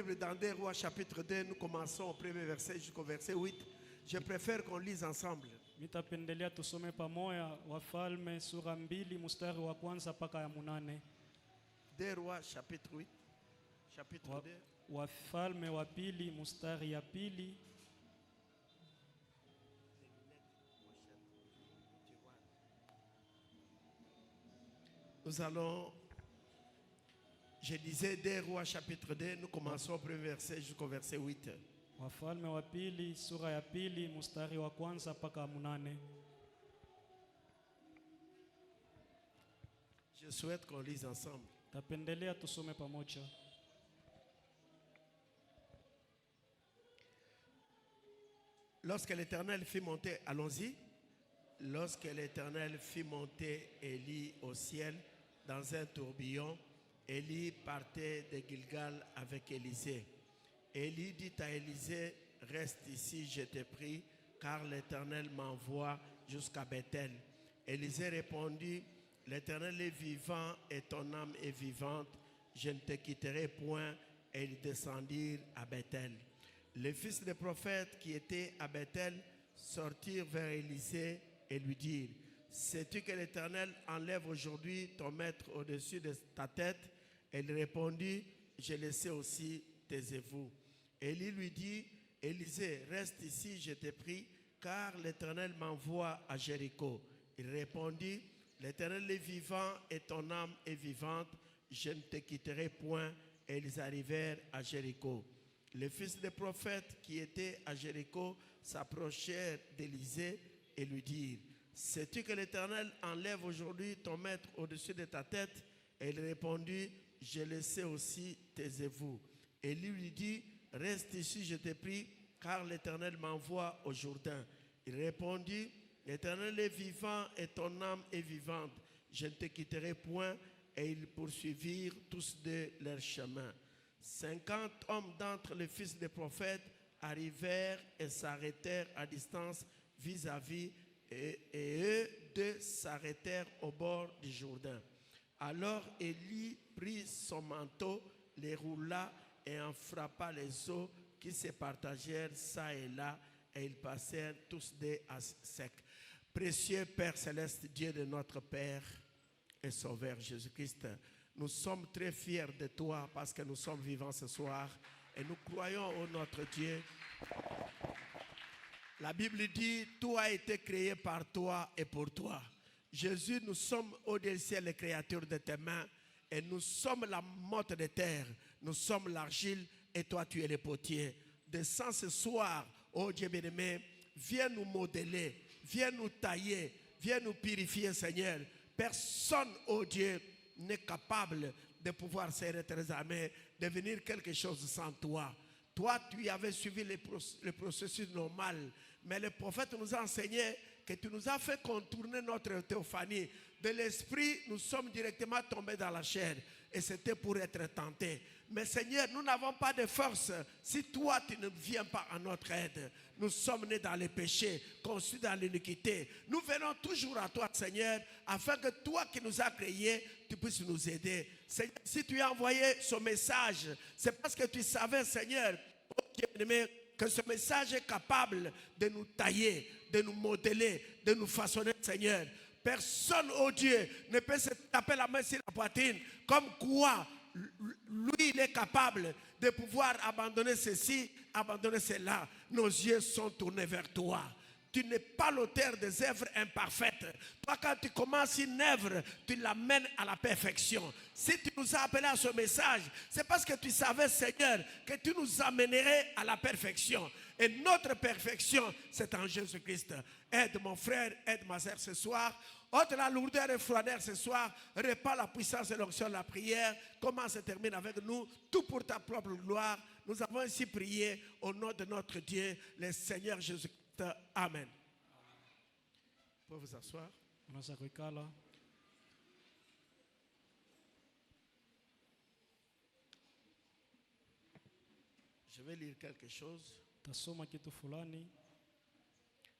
Bible dans 2 Rois chapitre 2, nous commençons au premier verset jusqu'au verset 8. Je préfère qu'on lise ensemble. Nitapendelea tusome pamoja Wafalme sura 2 mstari wa kwanza mpaka ya 8. 2 Rois chapitre 8. Chapitre 2. Wafalme wa 2 mstari ya 2. Nous allons, je disais 2 Rois chapitre 2, nous commençons au premier verset jusqu'au verset 8. Wafalme wa 2 sura ya 2 mstari wa kwanza mpaka 8. Je souhaite qu'on lise ensemble. Tapendelea tusome pamoja. Lorsque l'Éternel fit monter, allons-y. Lorsque l'Éternel fit monter Élie au ciel dans un tourbillon, Élie partait de Gilgal avec Élisée. Élie dit à Élisée, reste ici, je te prie, car l'Éternel m'envoie jusqu'à Bethel. Élisée répondit, l'Éternel est vivant et ton âme est vivante, je ne te quitterai point. Et ils descendirent à Bethel. Les fils des prophètes qui étaient à Bethel sortirent vers Élisée et lui dirent, sais-tu que l'Éternel enlève aujourd'hui ton maître au-dessus de ta tête? Et il répondit, je le sais aussi, taisez-vous. Élie lui dit, Élisée, reste ici, je te prie, car l'Éternel m'envoie à Jéricho. Il répondit, l'Éternel est vivant et ton âme est vivante, je ne te quitterai point. Et ils arrivèrent à Jéricho. Les fils des prophètes qui étaient à Jéricho s'approchèrent d'Élisée et lui dirent, sais-tu que l'Éternel enlève aujourd'hui ton maître au-dessus de ta tête? Et il répondit, je le sais aussi, taisez-vous. Et lui dit, reste ici, je te prie, car l'Éternel m'envoie au Jourdain. Il répondit, l'Éternel est vivant et ton âme est vivante, je ne te quitterai point. Et ils poursuivirent tous de leur chemin. 50 hommes d'entre les fils des prophètes arrivèrent et s'arrêtèrent à distance vis-à-vis, et eux deux s'arrêtèrent au bord du Jourdain. Alors Élie prit son manteau, les roula et en frappa les eaux qui se partagèrent çà et là, et ils passèrent tous deux à sec. Précieux Père céleste, Dieu de notre Père et Sauveur Jésus-Christ, nous sommes très fiers de toi parce que nous sommes vivants ce soir et nous croyons au notre Dieu. La Bible dit, tout a été créé par toi et pour toi. Jésus, nous sommes au-dessus des créatures de tes mains et nous sommes la motte de terre, nous sommes l'argile et toi tu es le potier. Descends ce soir, ô Dieu bien-aimé, viens nous modeler, viens nous tailler, viens nous purifier, Seigneur. Personne, oh Dieu, n'est capable de pouvoir se rétrésame, devenir quelque chose sans toi. Toi, tu avais suivi le processus normal, mais le prophète nous a enseigné que tu nous as fait contourner notre théophanie. De l'esprit, nous sommes directement tombés dans la chair et c'était pour être tentés. Mais Seigneur, nous n'avons pas de force si toi tu ne viens pas à notre aide. Nous sommes nés dans les péchés, conçus dans l'iniquité. Nous venons toujours à toi, Seigneur, afin que toi qui nous as créés, tu puisses nous aider. Seigneur, si tu as envoyé ce message, c'est parce que tu savais, Seigneur, oh Dieu-aimé, que ce message est capable de nous tailler, de nous modeler, de nous façonner, Seigneur. Personne, oh Dieu, ne peut se taper la main sur la poitrine, comme quoi lui, il est capable de pouvoir abandonner ceci, abandonner cela. Nos yeux sont tournés vers toi. Tu n'es pas l'auteur des œuvres imparfaites. Toi, quand tu commences une œuvre, tu l'amènes à la perfection. Si tu nous as appelés à ce message, c'est parce que tu savais, Seigneur, que tu nous amènerais à la perfection. Et notre perfection, c'est en Jésus-Christ. Aide mon frère, aide ma sœur ce soir. Ôte la lourdeur et froideur ce soir. Répand la puissance et l'onction de la prière. Commence et termine avec nous. Tout pour ta propre gloire. Nous avons ainsi prié au nom de notre Dieu, le Seigneur Jésus-Christ. Amen. Vous pouvez vous asseoir. Je vais lire quelque chose.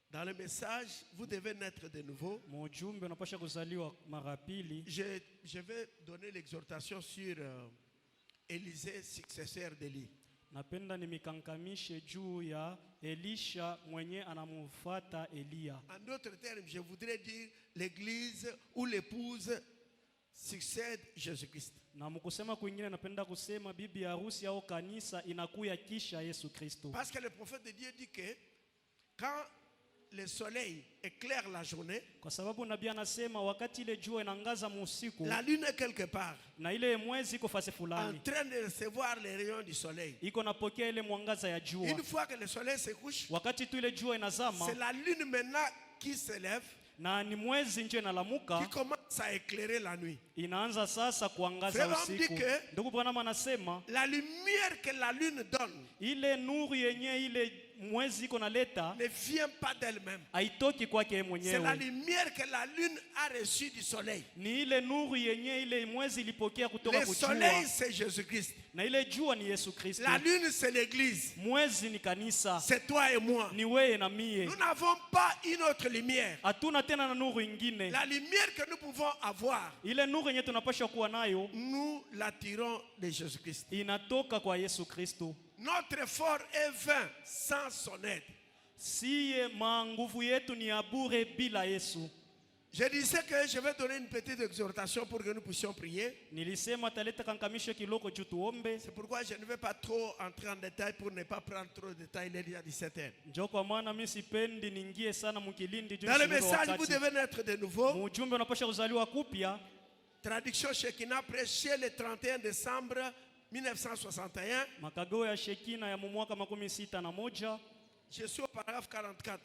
Dans le message, vous devez naître de nouveau. Je vais donner l'exhortation sur Élisée, successeur d'Élie. Napenda nimikankamishe juu ya Elisha mwenye anamfuata Elia. En d'autres termes, je voudrais dire l'église ou l'épouse succède Jésus-Christ. Na mkusema kwingine napenda kusema bibi harusi au kanisa inakuya kisha Yesu Kristo. Parce que le prophète de Dieu dit que quand le soleil éclaire la journée, Kwa sababu nabii anasema wakati ile jua inaangaza usiku la lune est quelque part na ile mwezi iko fasi en fulani train de recevoir les rayons du soleil. iko napokea ile mwangaza ya jua. Une fois que le soleil se couche, Wakati tu ile jua inazama c'est la lune maintenant qui se lève, na ni mwezi nje qui inalamuka, commence à éclairer la nuit. inaanza sasa kuangaza Frère, on dit usiku. que Ndugu Branham anasema la lumière que la lune donne ile nuru yenye ile mwezi iko naleta ne vient pas d'elle-même. haitoki kwake C'est la mwenyewe, lumière que la lune a reçue du soleil. ni ile nuru yenye ile mwezi ilipokea kutoka Le kujua, soleil, c'est Jésus-Christ. na ile jua ni Yesu Kristo. La lune, c'est l'église. Mwezi ni kanisa, C'est toi et moi. ni wewe na mie. Nous n'avons pas une autre lumière. Hatuna tena na nuru ingine. La lumière que nous pouvons avoir, Ile nuru yenye tunapaswa kuwa nayo nous l'attirons de Jésus-Christ. inatoka kwa Yesu Kristo. Notre effort est vain sans son aide. Siye nguvu yetu ni ya bure bila Yesu. Je disais que je vais donner une petite exhortation pour que nous puissions prier. Nilisema taleta kankamisho kiloko juu tuombe. C'est pourquoi je ne vais pas trop entrer en détail pour ne pas prendre trop de détails. Il est déjà 17h. Njo kwa maana mimi sipendi niingie sana mkilindi juu Dans le sivyo message, vous wakati. devez naître de nouveau. Mujumbe unapaswa kuzaliwa kupya. Traduction Shekinah prêchée le 31 décembre 1961. Makagao ya Shekina ya mwaka 61. Je suis au paragraphe 44.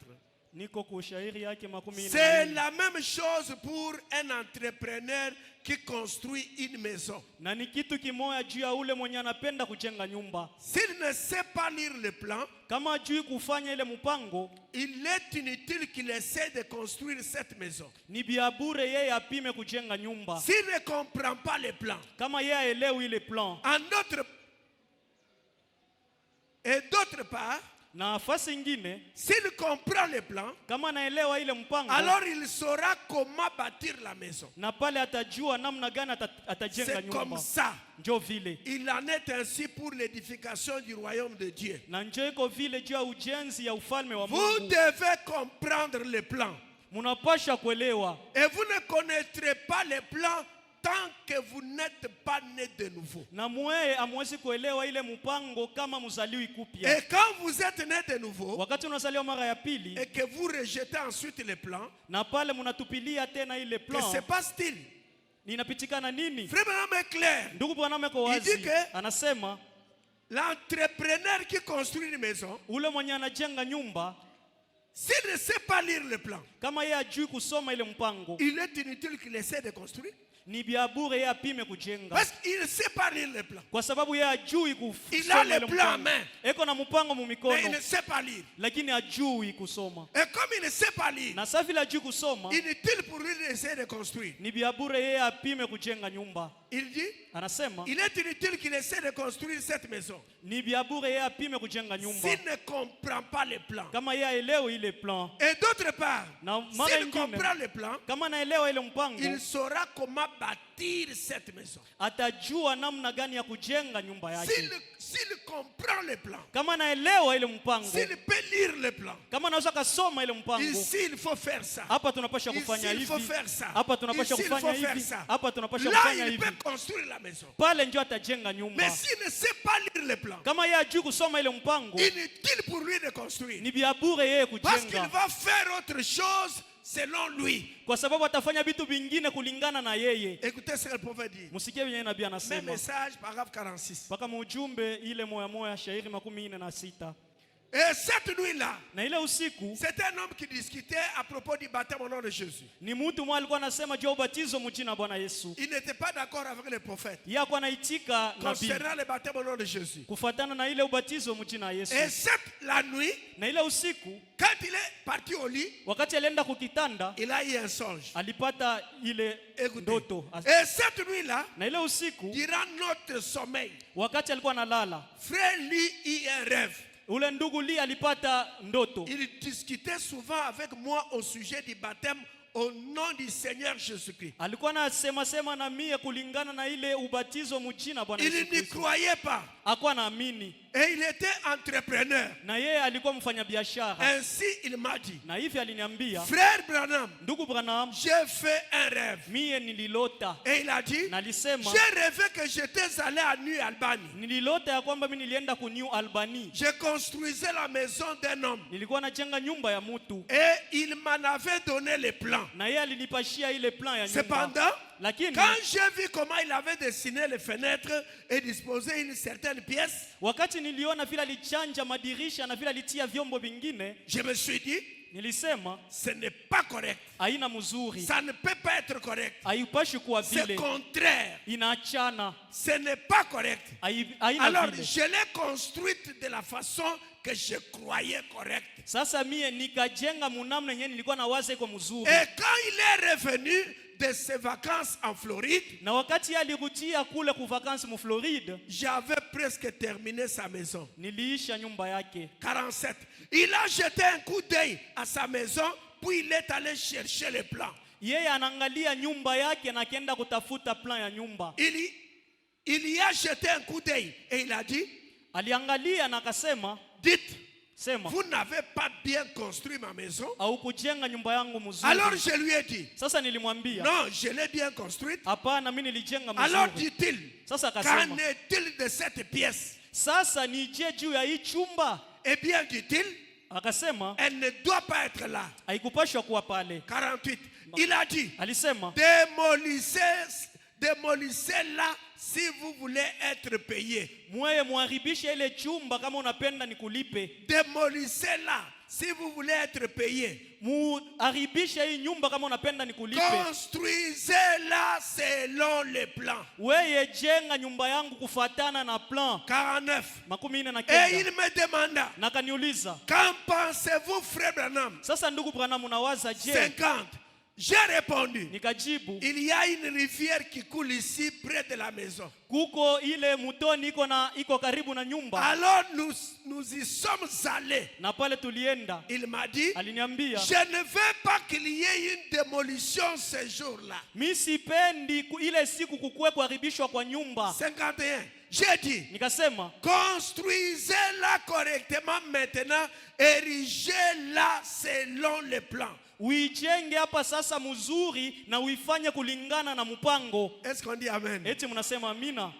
Niko kwa shairi yake 14. C'est la même chose pour un entrepreneur qui construit une maison. Na ni kitu kimoja juu ya ule mwenye anapenda kujenga nyumba. S'il ne sait pas lire le plan, Kama ajui kufanya ile mpango, il est inutile qu'il essaie de construire cette maison. ni bia bure yeye apime kujenga nyumba. S'il ne comprend pas le plan, Kama yeye aelewi ile plan. Et d'autre part, Na nafasi ingine, s'il comprend le plan, kama anaelewa ile mpango, alors il saura comment bâtir la maison. na pale atajua namna gani atajenga C'est comme nyumba. ça. Njo vile. Il en est ainsi pour l'édification du royaume de Dieu. Na njo iko vile juu ya ujenzi ya ufalme wa Vous Mungu. devez comprendre le plan. Munapasha kuelewa. Et vous ne connaîtrez pas le plan tant que vous n'êtes pas né de nouveau. Na mweye amwezi kuelewa ile mpango kama mzaliwi kupya. Et quand vous êtes né de nouveau, Wakati unazaliwa mara ya pili, et que vous rejetez ensuite le plan, na pale munatupilia tena ile que plan, se passe-t-il? ninapitikana nini? Frère Branham est clair. Ndugu Branham yuko Il dit wazi. que- Anasema L'entrepreneur qui construit une maison, ule mwenye anajenga nyumba, s'il ne sait pas lire le plan, kama yeye ajui kusoma ile mpango, il est inutile qu'il essaie de construire. ni bia bure yeye apime kujenga. Parce qu'il ne sait pas lire le plan. Kwa sababu yeye ajui Il a kusoma le ile plan en mpango. main, Eko na mpango mu mais il mikono, ne sait pas lire. lakini ajui kusoma. Et comme il ne sait pas lire, Na sasa vile ajui kusoma, inutile pour lui d'essayer de construire. ni bia bure yeye apime kujenga nyumba. Il dit, Anasema il est inutile qu'il essaie de construire cette maison. ni bia bure yeye apime kujenga nyumba. S'il ne comprend pas le plan. Kama yeye aelewe ile plan, Et d'autre part, na mara s'il ingine comprend le plan, kama anaelewa ile mpango, il saura comment bâtir cette maison. atajua namna gani ya kujenga nyumba yake. S'il comprend le plan, Kama anaelewa ile mpango, s'il peut lire le plan, kama anaweza kasoma ile mpango, ici il faut faire ça. hapa tunapasha Ici kufanya il faut hivi, faire ça. hapa tunapasha Ici il kufanya faut faire hivi, ça. hapa tunapasha Là kufanya il hivi. peut construire la maison. Pale ndio atajenga nyumba. Mais s'il ne sait pas lire le plan, Kama yeye ajui kusoma ile mpango, inutile pour lui de construire. ni bia bure yeye Parce qu'il kujenga, va faire autre chose selon lui. kwa sababu atafanya vitu vingine kulingana na yeye. Écoutez ce que le prophète dit. Msikie vyenye nabii Même anasema message, paragraphe 46. mpaka muujumbe ile moya moya shairi 46. Et cette nuit-là, Na ile usiku c'était un homme qui discutait à propos du baptême au nom de Jésus. ni mtu mmoja alikuwa anasema juu ya ubatizo mjina Bwana Yesu. Il n'était pas d'accord avec les prophètes Yeye alikuwa anaitika nabii concernant le baptême au nom de Jésus. kufuatana na ile ubatizo mjina Yesu. Et la nuit, Na ile usiku quand il est parti au lit, wakati alienda kukitanda il a eu un songe. alipata ile Écoutez. ndoto. Et cette nuit-là, Na ile usiku durant notre sommeil, wakati alikuwa analala, frère lui eut un rêve. ule ndugu Lia alipata ndoto. Il discutait souvent avec moi au sujet du baptême au nom du Seigneur Jésus-Christ. Alikuwa anasema na mie kulingana na ile ubatizo mjina Bwana Yesu Il n'y Kristo. croyait pas. Hakuwa naamini. Et il était entrepreneur. Na yeye alikuwa mfanyabiashara. Ainsi, il m'a dit, Na hivi aliniambia, frère Branham, ndugu Branham, j'ai fait un rêve. mie nililota. Et il a dit, Na alisema, j'ai rêvé que j'étais allé à New Albany. nililota ya kwamba mimi nilienda ku New Albany. Je construisais la maison d'un homme. Nilikuwa najenga nyumba ya mtu. Et il m'en avait donné les plans. Na yeye alinipashia ile plan ya nyumba. Cependant, Lakini quand j'ai vu comment il avait dessiné les fenêtres et disposé une certaine pièce, wakati niliona vile alichanja madirisha na vile alitia vyombo vingine, je me suis dit, nilisema ce n'est pas correct. haina mzuri. Ça ne peut pas être correct. Haipashi kuwa C'est vile. contraire. Inaachana. Ce n'est pas correct. Haina Alors, vile. je l'ai construite de la façon que je croyais correcte. Sasa mie nikajenga munamna yenyewe nilikuwa na waza iko mzuri. Et quand il est revenu de ses vacances en Floride, Na wakati alirudia kule ku vacances mu Floride, j'avais presque terminé sa maison. niliisha nyumba yake. 47. Il a jeté un coup d'œil à sa maison, puis il est allé chercher les plans. Yeye anaangalia nyumba yake na akaenda kutafuta plan ya nyumba. Il y a jeté un coup d'œil et il a dit, Aliangalia na akasema, dites, sema, vous n'avez pas bien construit ma maison. au kujenga nyumba yangu mzuri. Alors je lui ai dit, Sasa nilimwambia, non, je l'ai bien construite. hapana, mimi nilijenga Alors mzuri. dit-il, Sasa qu'en akasema, est-il de cette pièce? sasa nije juu ya hii chumba. Eh bien, dit-il, Akasema, elle ne doit pas être là. haikupashwa kuwa pale. 48. Il a dit, Alisema, démolissez-la si vous voulez être payé. mweye muharibishe ile chumba kama unapenda nikulipe. Démolissez-la si vous voulez être payé. Muharibishe hii nyumba kama unapenda nikulipe. Construisez-la selon les plans. Weye jenga nyumba yangu kufatana na plan. 49. Makumi ine na Et kenda. il me demanda, Na kaniuliza, qu'en pensez-vous, frère Branham? sasa ndugu Branham unawaza je? 50. J'ai répondu, Nikajibu, il y a une rivière qui coule ici près de la maison. kuko ile mutoni iko karibu na nyumba. Alors nous y sommes allés. Na pale tulienda. Il m'a dit, Aliniambia, je ne veux pas qu'il y ait une démolition ce jour-là. mimi sipendi ile siku kukue kuharibishwa kwa nyumba. 51. J'ai dit, Nikasema, construisez-la correctement maintenant, érigez-la selon les plans. uijenge hapa sasa mzuri na uifanye kulingana na mpango. Est-ce qu'on dit amen? Eti mnasema amina?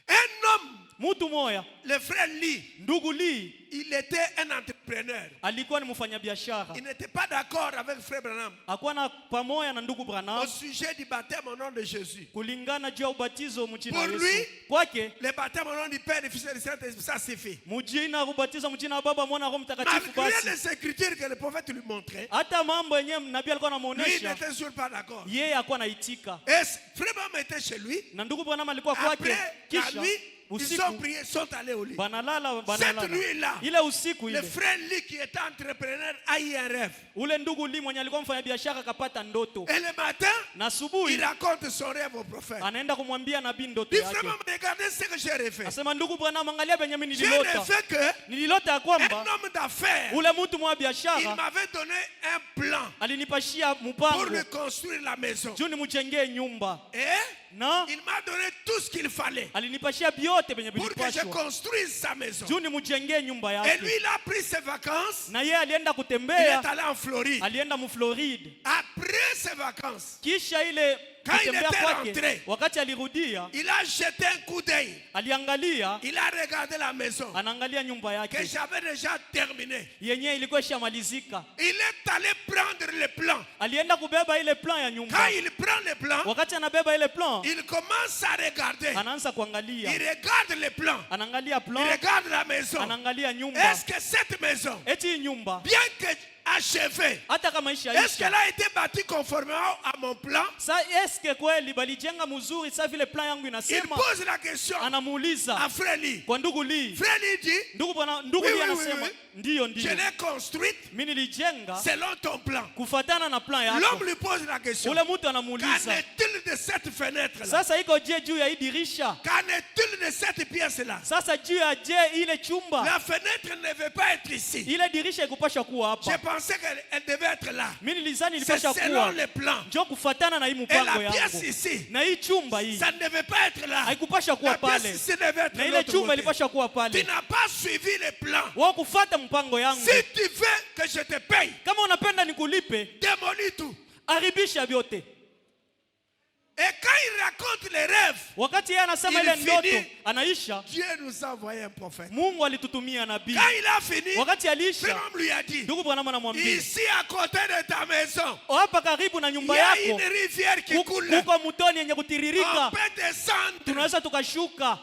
Un homme, Mtu moya, le frère Lee, ndugu Lee, il était un entrepreneur. alikuwa ni mfanyabiashara. Il n'était pas d'accord avec frère Branham Hakuwa na pamoja na ndugu au Branham sujet du baptême au nom de Jésus. kulingana juu ya ubatizo mjina Pour Yesu. lui, Kwake le baptême au nom du Père, du Fils et du Saint-Esprit, ça suffit. mjina ubatizo mjina wa Baba, Mwana, Roho Mtakatifu. Malgré Basi les écritures que le prophète lui montrait, hata mambo yenyewe nabii alikuwa lui anamuonesha, n'était toujours pas d'accord. yeye hakuwa naitika. Et frère Branham était chez lui. Na ndugu Branham alikuwa kwake. Après la Kisha nuit, ils ont usiku prié, sont allés au lit. banalala Cette nuit-là, ile usiku le ile frère Lee qui était entrepreneur a eu un rêve. ule ndugu Lee mwenye alikuwa mfanyabiashara akapata ndoto, Et le matin, na il asubuhi raconte son rêve au prophète. anaenda kumwambia nabii ndoto Dit yake. vraiment, regardez ce que j'ai rêvé. Asema, ndugu Branham, angalia penye mimi J'ai nililota. rêvé que Nililota ya un kwamba homme d'affaires, ule mtu mwa il biashara m'avait donné un plan alinipashia pour mpango lui construire la maison. juu nimujengee nyumba, Et na il m'a donné tout ce qu'il fallait alinipashia vyote penye pour que je vilipashwa construise sa maison. juu nimujengee nyumba Et lui, yake. il a pris ses vacances. Na yeye alienda Il kutembea, est allé en Floride. alienda mu Floride. Après ses vacances, Kisha ile Quand il kutembea était kwake, rentré, wakati alirudia, il a jeté un coup d'œil. aliangalia, Il a regardé la maison anaangalia nyumba que yake j'avais déjà terminée. yenyewe ilikuwa ishamalizika. Il est allé prendre le plan. Alienda kubeba ile plan ya Quand nyumba. il prend le plan, Wakati anabeba ile plan, il commence à regarder. anaanza Il kuangalia, regarde le plan. anaangalia Il plan, regarde la maison. anaangalia nyumba. Est-ce que cette maison, Eti hii nyumba bien que achevée, hata kama est-ce ishaisha, qu'elle a été bâtie conformément à mon plan? sa eske kweli balijenga mzuri sa vile plan yangu Il inasema? pose la question à Anamuuliza frère Lee. kwa ndugu Lee. Frère Lee dit, Ndugu Oui, Lee oui, anasema oui, ndiyo, je ndiyo, l'ai construite mimi nilijenga selon ton plan. kufatana na plan L'homme yako. lui pose la question. Ule mtu Qu'en anamuuliza, est-il de cette fenêtre-là? sasa iko je juu ya hii dirisha? Qu'en est-il de cette pièce-là? Sasa juu ya je ile chumba? La fenêtre ne veut pas être ici. Ile dirisha ikupasha kuwa J'ai hapa. pensais qu'elle devait être là. Mimi nilizani C'est ilipasha selon kuwa les plans. ndio kufuatana na hii Et mpango la pièce yangu. ici, Na hii chumba hii ça ne devait pas être là. haikupasha kuwa La pièce pale. ici devait être Na de ile l'autre chumba côté. ilipasha kuwa Tu pale. n'as pas suivi les plans. Wao kufuata mpango yangu. Si tu veux que je te paye, Kama unapenda nikulipe, démolis tout. haribisha vyote. Et quand il raconte les rêves, Wakati yeye anasema Il ile ndoto finit. anaisha, Dieu nous a envoyé un prophète. Mungu alitutumia nabii. Quand il a fini, Wakati cet alisha, homme lui a dit, ndugu Branham anamwambia, ici à côté de ta maison, hapa karibu na il nyumba y a yako une rivière qui coule. kuko mtoni yenye On kutiririka, peut descendre. tunaweza tukashuka.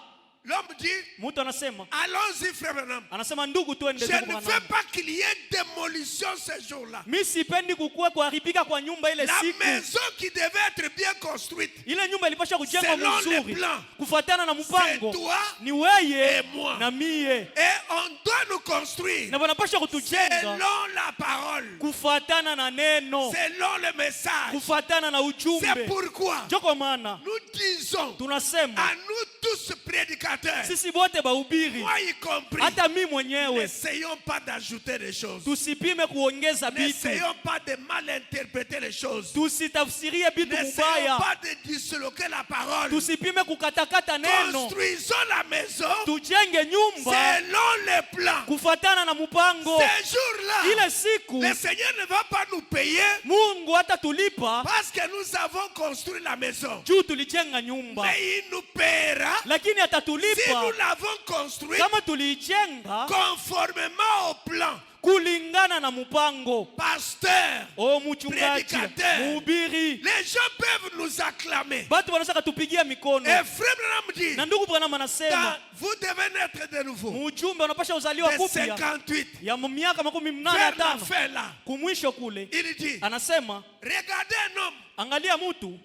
L'homme dit, Mtu anasema, allons-y frère Branham. anasema ndugu, twende Je ndugu ne veux Branham. pas qu'il y ait démolition ce jour-là. Mimi sipendi kukua kuharibika kwa nyumba ile La siku. maison qui devait être bien construite, Ile nyumba ilipaswa kujengwa selon les mzuri plans, kufuatana na c'est mpango. toi Ni weye et moi. na mie, Et on doit nous construire na wanapaswa kutujenga selon la parole, kufuatana na neno, selon le message. kufuatana na C'est ujumbe. pourquoi Ndio kwa maana nous disons tunasema à nous tous prédicateurs, sisi wote bahubiri, moi y compris, hata mimi mwenyewe, n'essayons pas d'ajouter des choses. tusipime kuongeza vitu, N'essayons pas de mal interpréter les choses. tusitafsirie vitu N'essayons mubaya, pas de disloquer la parole. tusipime kukatakata neno, Construisons la maison tujenge nyumba selon les plans. kufuatana na mpango. Ces jours-là, Ile siku le Seigneur ne va pas nous payer Mungu hata tulipa parce que nous avons construit la maison. juu tulijenga nyumba, Mais il nous paiera lakini si atatulipa nous l'avons construit kama tuliijenga conformément au plan. kulingana na mpango. Pasteur, O mchungaji, Prédicateur. mhubiri, les gens peuvent nous acclamer. batu wanaweza katupigia mikono. Et frère Branham dit, Na ndugu Branham anasema vous devez naître de nouveau. mjumbe unapasha uzaliwa De kupya 58 ya miaka 85 vers la fin là, kumwisho kule. il dit, Anasema regardez un homme angalia mtu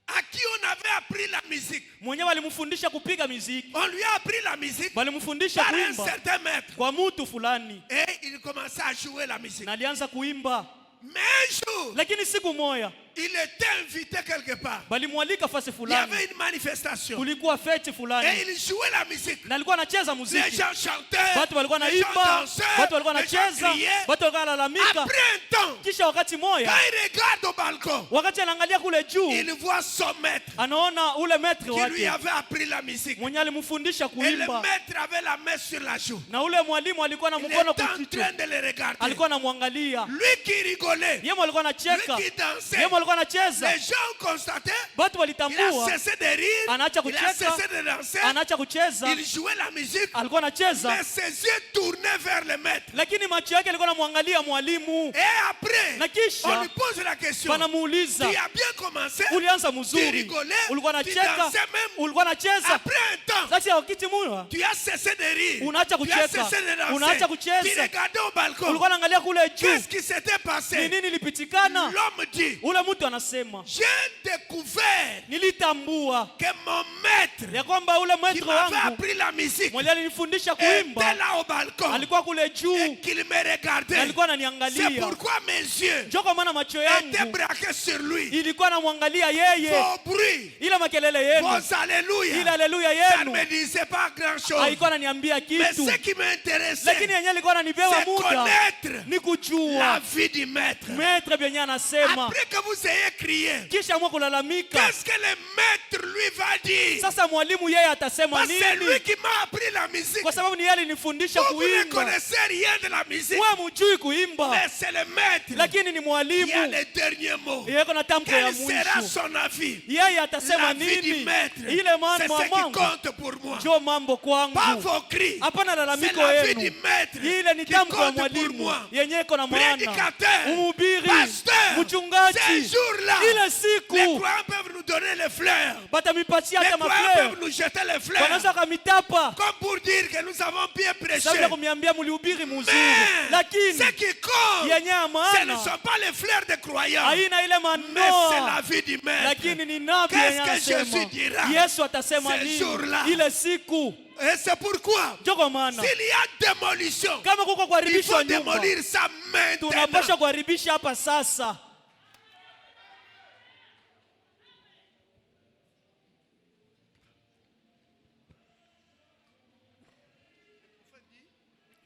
à qui on avait appris la musique. mwenyewe alimfundisha kupiga muziki, On lui a appris la musique walimfundisha par un kuimba certain maître. kwa mtu fulani, Et il commençait à jouer la musique. na alianza kuimba. Mais un jour, Lakini siku moja il était invité quelque part. balimwalika fasi Il y fulani, avait une manifestation. kulikuwa feti Et fulani, il jouait la musique. na alikuwa anacheza Les muziki. gens chantaient, Watu walikuwa les gens naimba, dansaient, watu walikuwa les gens nacheza, criaient. watu walikuwa nalalamika. Après un temps, Kisha wakati quand moja, il regarde au balcon, wakati anaangalia kule juu, il voit son maître anaona ule maître qui lui wake avait appris la musique. mwenye alimfundisha Et le kuimba, maître avait la main sur la joue. na ule mwalimu alikuwa na Il mkono était en kukichwa, train de le regarder. alikuwa anamwangalia. Lui qui rigolait, Yeye alikuwa anacheka, lui qui dansait. yeye alikuwa anacheza. Les gens ont constaté, Watu il a walitambua cessé de rire, anaacha il a kucheka, cessé de danser, anaacha kucheza, il jouait la musique, alikuwa anacheza, mais ses yeux tournaient vers le maître. lakini macho yake alikuwa anamwangalia mwalimu. Et après, Na on kisha lui pose la question, tu wanamuuliza, as bien commencé, ulianza tu mzuri, rigolais, ulikuwa tu unacheka, dansais même. ulikuwa unacheza. Après un temps, Sasa wakati mmoja tu as cessé de rire, unaacha tu as kucheka, cessé de danser, unaacha tu kucheza, regardais au balcon. ulikuwa unaangalia kule juu, Qu'est-ce qui s'était ni passé? nini ilipitikana? L'homme dit, Ule mtu anasema, j'ai découvert nilitambua que mon maître ya kwamba ule qui maître m'avait wangu appris la musique mwenye alinifundisha était kuimba là au balcon alikuwa kule et juu, qu'il me regardait. alikuwa C'est ananiangalia. pourquoi mes yeux Ndio kwa maana macho étaient yangu braqués sur lui. ilikuwa namwangalia yeye. Vos bruits, Ile makelele yenu, vos alléluia, ile haleluya ça ne yenu me disait pas grand-chose. haikuwa ananiambia Mais kitu, ce qui m'intéressait, lakini yenyewe ilikuwa ananipewa c'est muda connaître ni la kujua vie du maître. maître vyenye anasema. Après que vous ayez crié, Kisha mwa kulalamika, qu'est-ce que le maître lui va dire? sasa mwalimu yeye atasema Parce que c'est lui nini? qui m'a appris la musique. Kwa sababu ni yeye alinifundisha Vous ne kuimba. connaissez rien de la musique, Wewe mjui kuimba, mais c'est le maître lakini ni qui a mwalimu, les derniers mots. yeye kuna tamko ya Quel sera mwisho. son avis? Yeye La atasema vie du nini? maître, Ile c'est mambo ce ya qui Mungu compte pour moi. ndio mambo Pas kwangu. vos cris. Hapana C'est lalamiko la vie yenu, du maître ile ni qui tamko ya compte pour mwalimu moi. yenye iko na maana. Prédicateur, Mhubiri, pasteur, mchungaji, ces jours-là, ile les siku croyants peuvent nous donner les fleurs. batamipatia Les hata croyants mafleo, peuvent nous jeter les fleurs. wanaweza kamitapa Comme pour dire que nous avons bien prêché. sababu ya kumiambia mlihubiri mzuri, Mais lakini ce qui compte, yenye ya ce ne maana sont pas les fleurs des croyants, haina ile mais c'est la manoa, vie du maître. lakini ni nabii Qu'est-ce yenye que Jésus anasema. dira Yesu atasema ce nini jour-là? ile siku? Et c'est pourquoi, Ndio kwa maana s'il y a démolition, kama kuko il kuharibisha faut nyumba, démolir ça maintenant. tunapaswa kuharibisha hapa sasa.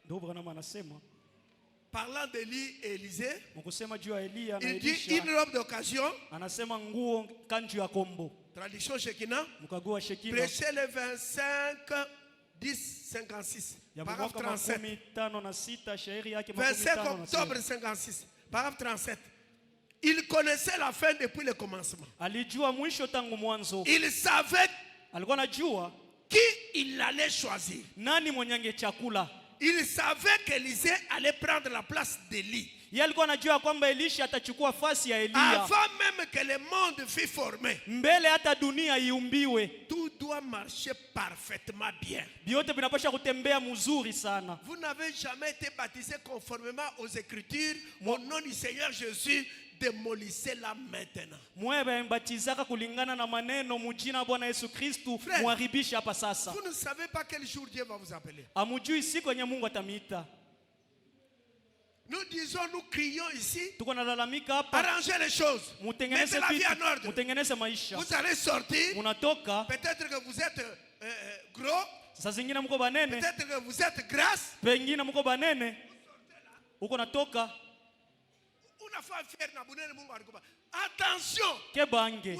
Ndio Branham anasema parlant d'Élie et Élisée, Mkusema juu ya Eliya na il dit Elisha, une robe d'occasion, anasema nguo kanju ya kombo. traduction Shekinah, Mkagua Shekina. prêché le 25 10 56, Ya paragraphe mwaka 37, 56 shairi yake 25 56. octobre 56, paragraphe 37. Il connaissait la fin depuis le commencement. Alijua mwisho tangu mwanzo. Il savait Alikuwa anajua qui il allait choisir. nani mwenye chakula. Il savait qu'Élisée allait prendre la place d'Élie. Yeye alikuwa anajua kwamba Elisha atachukua nafasi ya Eliya. Avant même que le monde fût formé, Mbele hata dunia iumbiwe. tout doit marcher parfaitement bien. Vyote vinapaswa kutembea mzuri sana. Vous n'avez jamais été baptisé conformément aux Écritures. Au nom du Seigneur Jésus, démolissez-la maintenant. Mwewe mbatizaka kulingana na maneno mujina Bwana Yesu Kristu, Frère, muharibishe hapa sasa. Vous ne savez pas quel jour Dieu va vous appeler. Amujui siku yenye Mungu atamiita. Nous disons, nous crions ici, Tuko nalalamika hapa, arrangez les choses, mutengeneze mettez la vie vitu, en ordre. mutengeneze maisha. Vous allez sortir, Munatoka, peut-être que vous êtes gros, sasa zingine mko banene, peut-être que vous êtes grasse. pengine mko banene. Uko natoka, Attention, ke bange.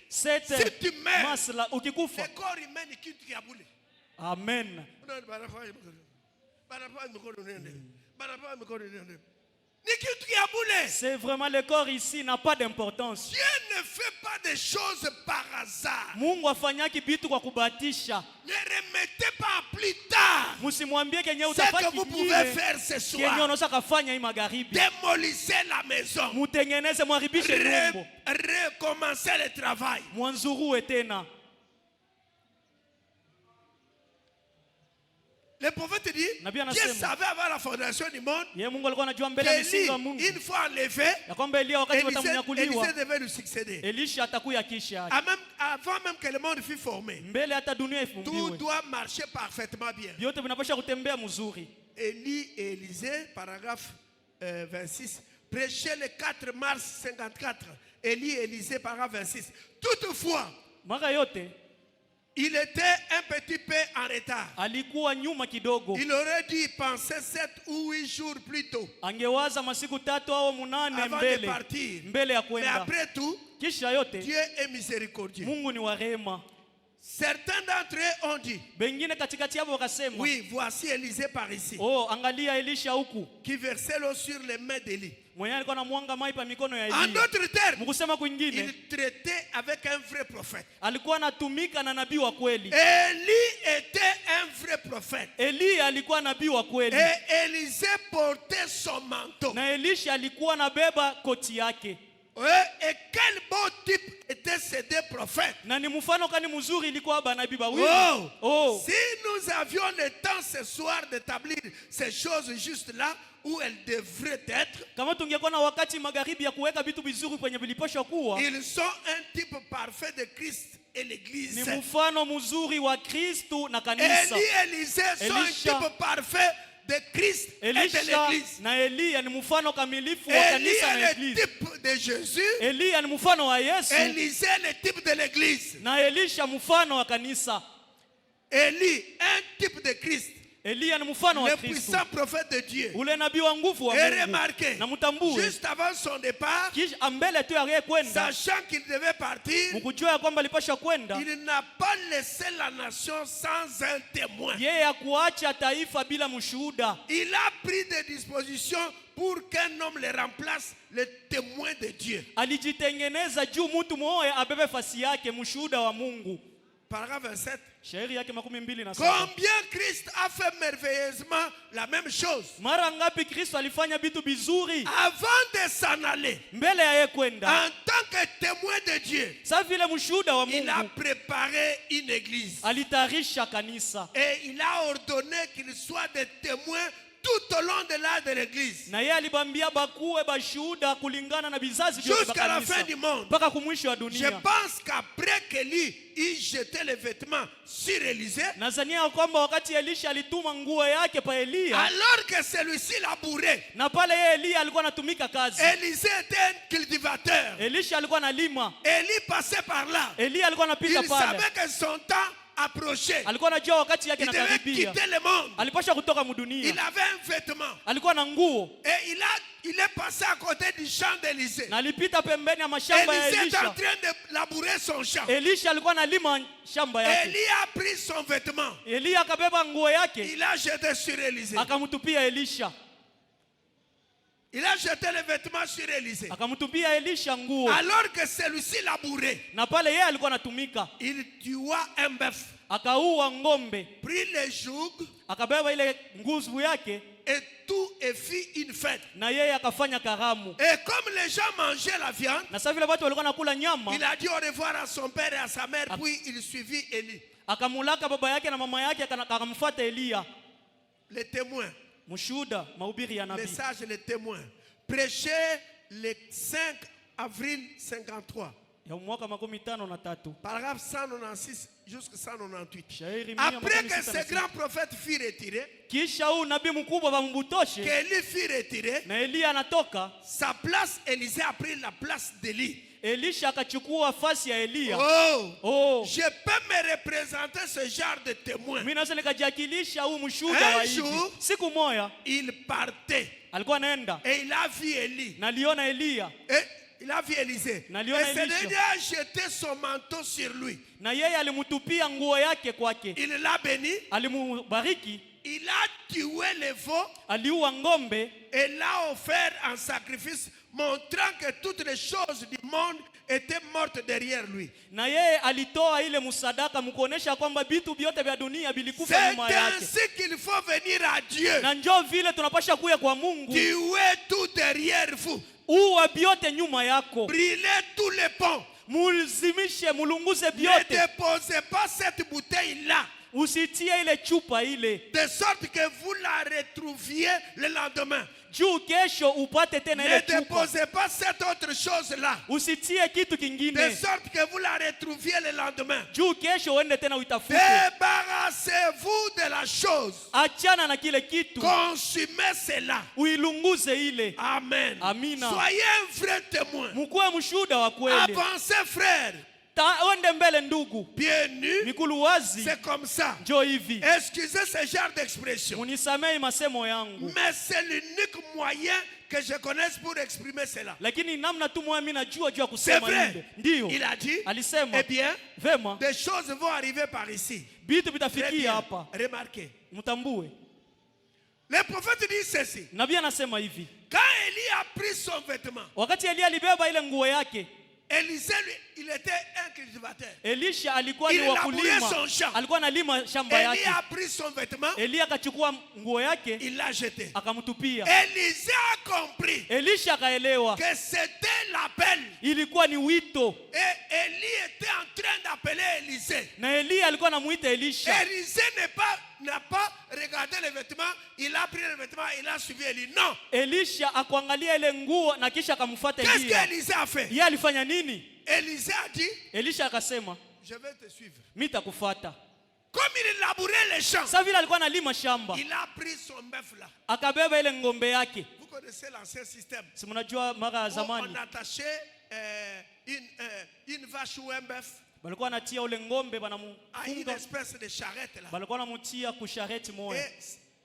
Sete si tu meurs, masla ukikufa. le corps humain est qui a boulé. Amen. C'est vraiment le corps ici n'a pas d'importance. Dieu ne fait pas des choses par hasard. Mungu afanyaki bitu kwa kubatisha. Ne remettez pas plus tard. Musimwambie kenye Ce utafanya que vous pouvez faire ce kenye soir. unaweza kafanya hii magharibi. Démolissez la maison. Mutengeneze, mwaribishe nyumba. Recommencez le travail. Mwanzurue tena. Le prophète dit, Dieu savait avant la fondation du monde qu'Élie, une fois enlevé, Élisée devait lui succéder. Avant même que le monde fût formé, tout doit marcher parfaitement bien. Élie et Élisée, paragraphe 26, prêché le 4 mars 54. Élie et Élisée, paragraphe 26. Toutefois, il était un petit peu en retard. Il aurait dû y penser 7 ou 8 jours plus tôt. Avant de partir. Mais après tout, Dieu est miséricordieux. Certains d'entre eux ont dit, oui, voici Élisée par ici, qui versait l'eau sur les mains d'Élie. En d'autres termes, il traitait avec un vrai prophète. Élie était un vrai prophète. Et Élisée portait son manteau. Et quel beau type étaient ces deux prophètes. Oh. Si nous avions le temps ce soir d'établir ces choses juste là où elles devraient être, ils sont un type parfait de Christ et l'Église. Élie et Élisée sont un type parfait de Christ et de l'Église. Élie est le type de Jésus. Élisée est le type de l'Église. Élie, un type de Christ. Le puissant prophète de Dieu. Et remarquez, juste avant son départ, sachant qu'il devait partir, il n'a pas laissé la nation sans un témoin. Il a pris des dispositions pour qu'un homme le remplace, le témoin de Dieu. Paragraphe 27. Combien Christ a fait merveilleusement la même chose. Avant de s'en aller, en tant que témoin de Dieu, il a préparé une église. Et il a ordonné qu'il soit des témoins tout au long de l'âge de l'église. Jusqu'à la fin du monde. Je pense qu'après qu'Élie ait jeté les vêtements sur Élisée, alors que celui-ci labourait, Élisée était un cultivateur. Élie passait par là. Il savait que son temps approchait. alikuwa anajua wakati yake Il devait inakaribia. quitter le monde. Alipasha kutoka Il mdunia. avait un vêtement. Alikuwa na nguo Et il est passé à côté du champ d'Élysée. na alipita pembeni ya mashamba ya Élysée est en Elisha. train de labourer son champ. Elisha alikuwa analima shamba yake. Élie a pris son vêtement. Elia akabeba nguo yake Il a jeté sur Élysée. akamtupia Elisha. Il a jeté les vêtements sur Élysée. Akamtupia Elisha nguo. Alors que celui-ci labourait, Na pale yeye alikuwa anatumika. il tua un bœuf, Akaua ngombe. prit les jougs Akabeba ile nguvu yake et tout et fit une fête. na yeye akafanya karamu. Et comme les gens mangeaient la viande, Na sasa vile watu walikuwa nakula nyama, il a dit au revoir à son père et à sa mère, puis il suivit Élie. akamulaka baba yake na mama yake akamfuata Elia. Les témoins, Mshuhuda, mahubiri ya nabii. message les témoins, prêché le 5 avril 53, Ya mwaka 53. paragraphe 196 jusqu'à 198. Shairi Après que 196. ce grand prophète fut retiré, Kisha huu nabii mkubwa wambutoshe qu'Élie fut retiré, na Elia anatoka, sa place, Élisée a pris la place d'Élie. Elisha akachukua nafasi ya Elia. Oh, je peux me représenter ce genre de témoin. Mimi naweza nikajiakilisha huu mshuhuda wa hivi. jour, Siku moja il partait alikuwa anaenda et il a vu Élie. na aliona Elia Et il a vu Élisée. Et Naliona ce Elisha. dernier a jeté son manteau sur lui. na yeye alimtupia nguo yake kwake, Il l'a béni. alimubariki, Il a tué les veaux aliua ngombe et l'a offert en sacrifice, montrant que toutes les choses du monde étaient mortes derrière lui. na yeye alitoa ile msadaka mkuonesha kwamba vitu vyote vya dunia vilikufa C'est nyuma yake. ainsi qu'il faut venir à Dieu. Na njoo vile tunapasha kuya kwa Mungu, Tuez tout derrière vous. uwa vyote nyuma yako, Brûlez tous les ponts. mulizimishe, mulunguze Ne vyote, déposez pas cette bouteille-là, usitie ile chupa ile de sorte que vous la retrouviez le lendemain. juu kesho upate tena Ne ile chupa. déposez pas cette autre chose-là, Usitie kitu de kingine sorte que vous la retrouviez le lendemain. juu kesho uende tena uitafute. Débarrassez-vous de la chose. Achana na kile kitu, Consumez cela. uilunguze ile. Amen. Amina. Soyez un vrai témoin. Mkuwe mshuhuda wa kweli. Avancez, frère. Ende mbele ndugu, Bien nu, mikulu wazi, c'est comme ça. njoo hivi. Excusez ce genre d'expression. Munisamei masemo yangu, Mais c'est l'unique moyen que je connaisse pour exprimer cela. lakini namna tu moja mimi najua juu ya C'est kusema vrai. ile. Ndio Il a dit, alisema, eh bien, vema, des choses vont arriver par ici. vitu Très vitafikia bien. hapa, Remarquez. mtambue. Le prophète dit ceci. Nabii anasema hivi, Quand Élie a pris son vêtement, wakati Elia alibeba ile nguo yake, Élisée, lui, il était un cultivateur. Elisha alikuwa ni Il labourait wakulima, son champ. alikuwa analima shamba Élie yake. a pris son vêtement, Elia akachukua nguo yake il l'a jeté. akamtupia. Élisée a compris Elisha akaelewa que c'était l'appel. ilikuwa ni wito, Et Élie était en train d'appeler Élisée. na Elia alikuwa anamuita Elisha. Élisée n'a pas regardé les vêtements, il a pris les vêtements, il a suivi Élie. Non. Elisha akuangalia ile nguo na kisha akamfuata Qu'est-ce Elia. qu'Élisée a fait? Yeye alifanya nini? Élisée a dit, Elisha akasema, je vais te suivre. mimi nitakufuata. Comme il labourait les champs, Sasa vile alikuwa analima shamba, il a pris son bœuf là. akabeba ile ngombe yake. Vous connaissez l'ancien système. Si mnajua mara ya Où zamani on attachait une vache ou un bœuf balikuwa anatia ule ngombe à une banamufunga, espèce de charrette là. balikuwa anamutia kushareti moja, Et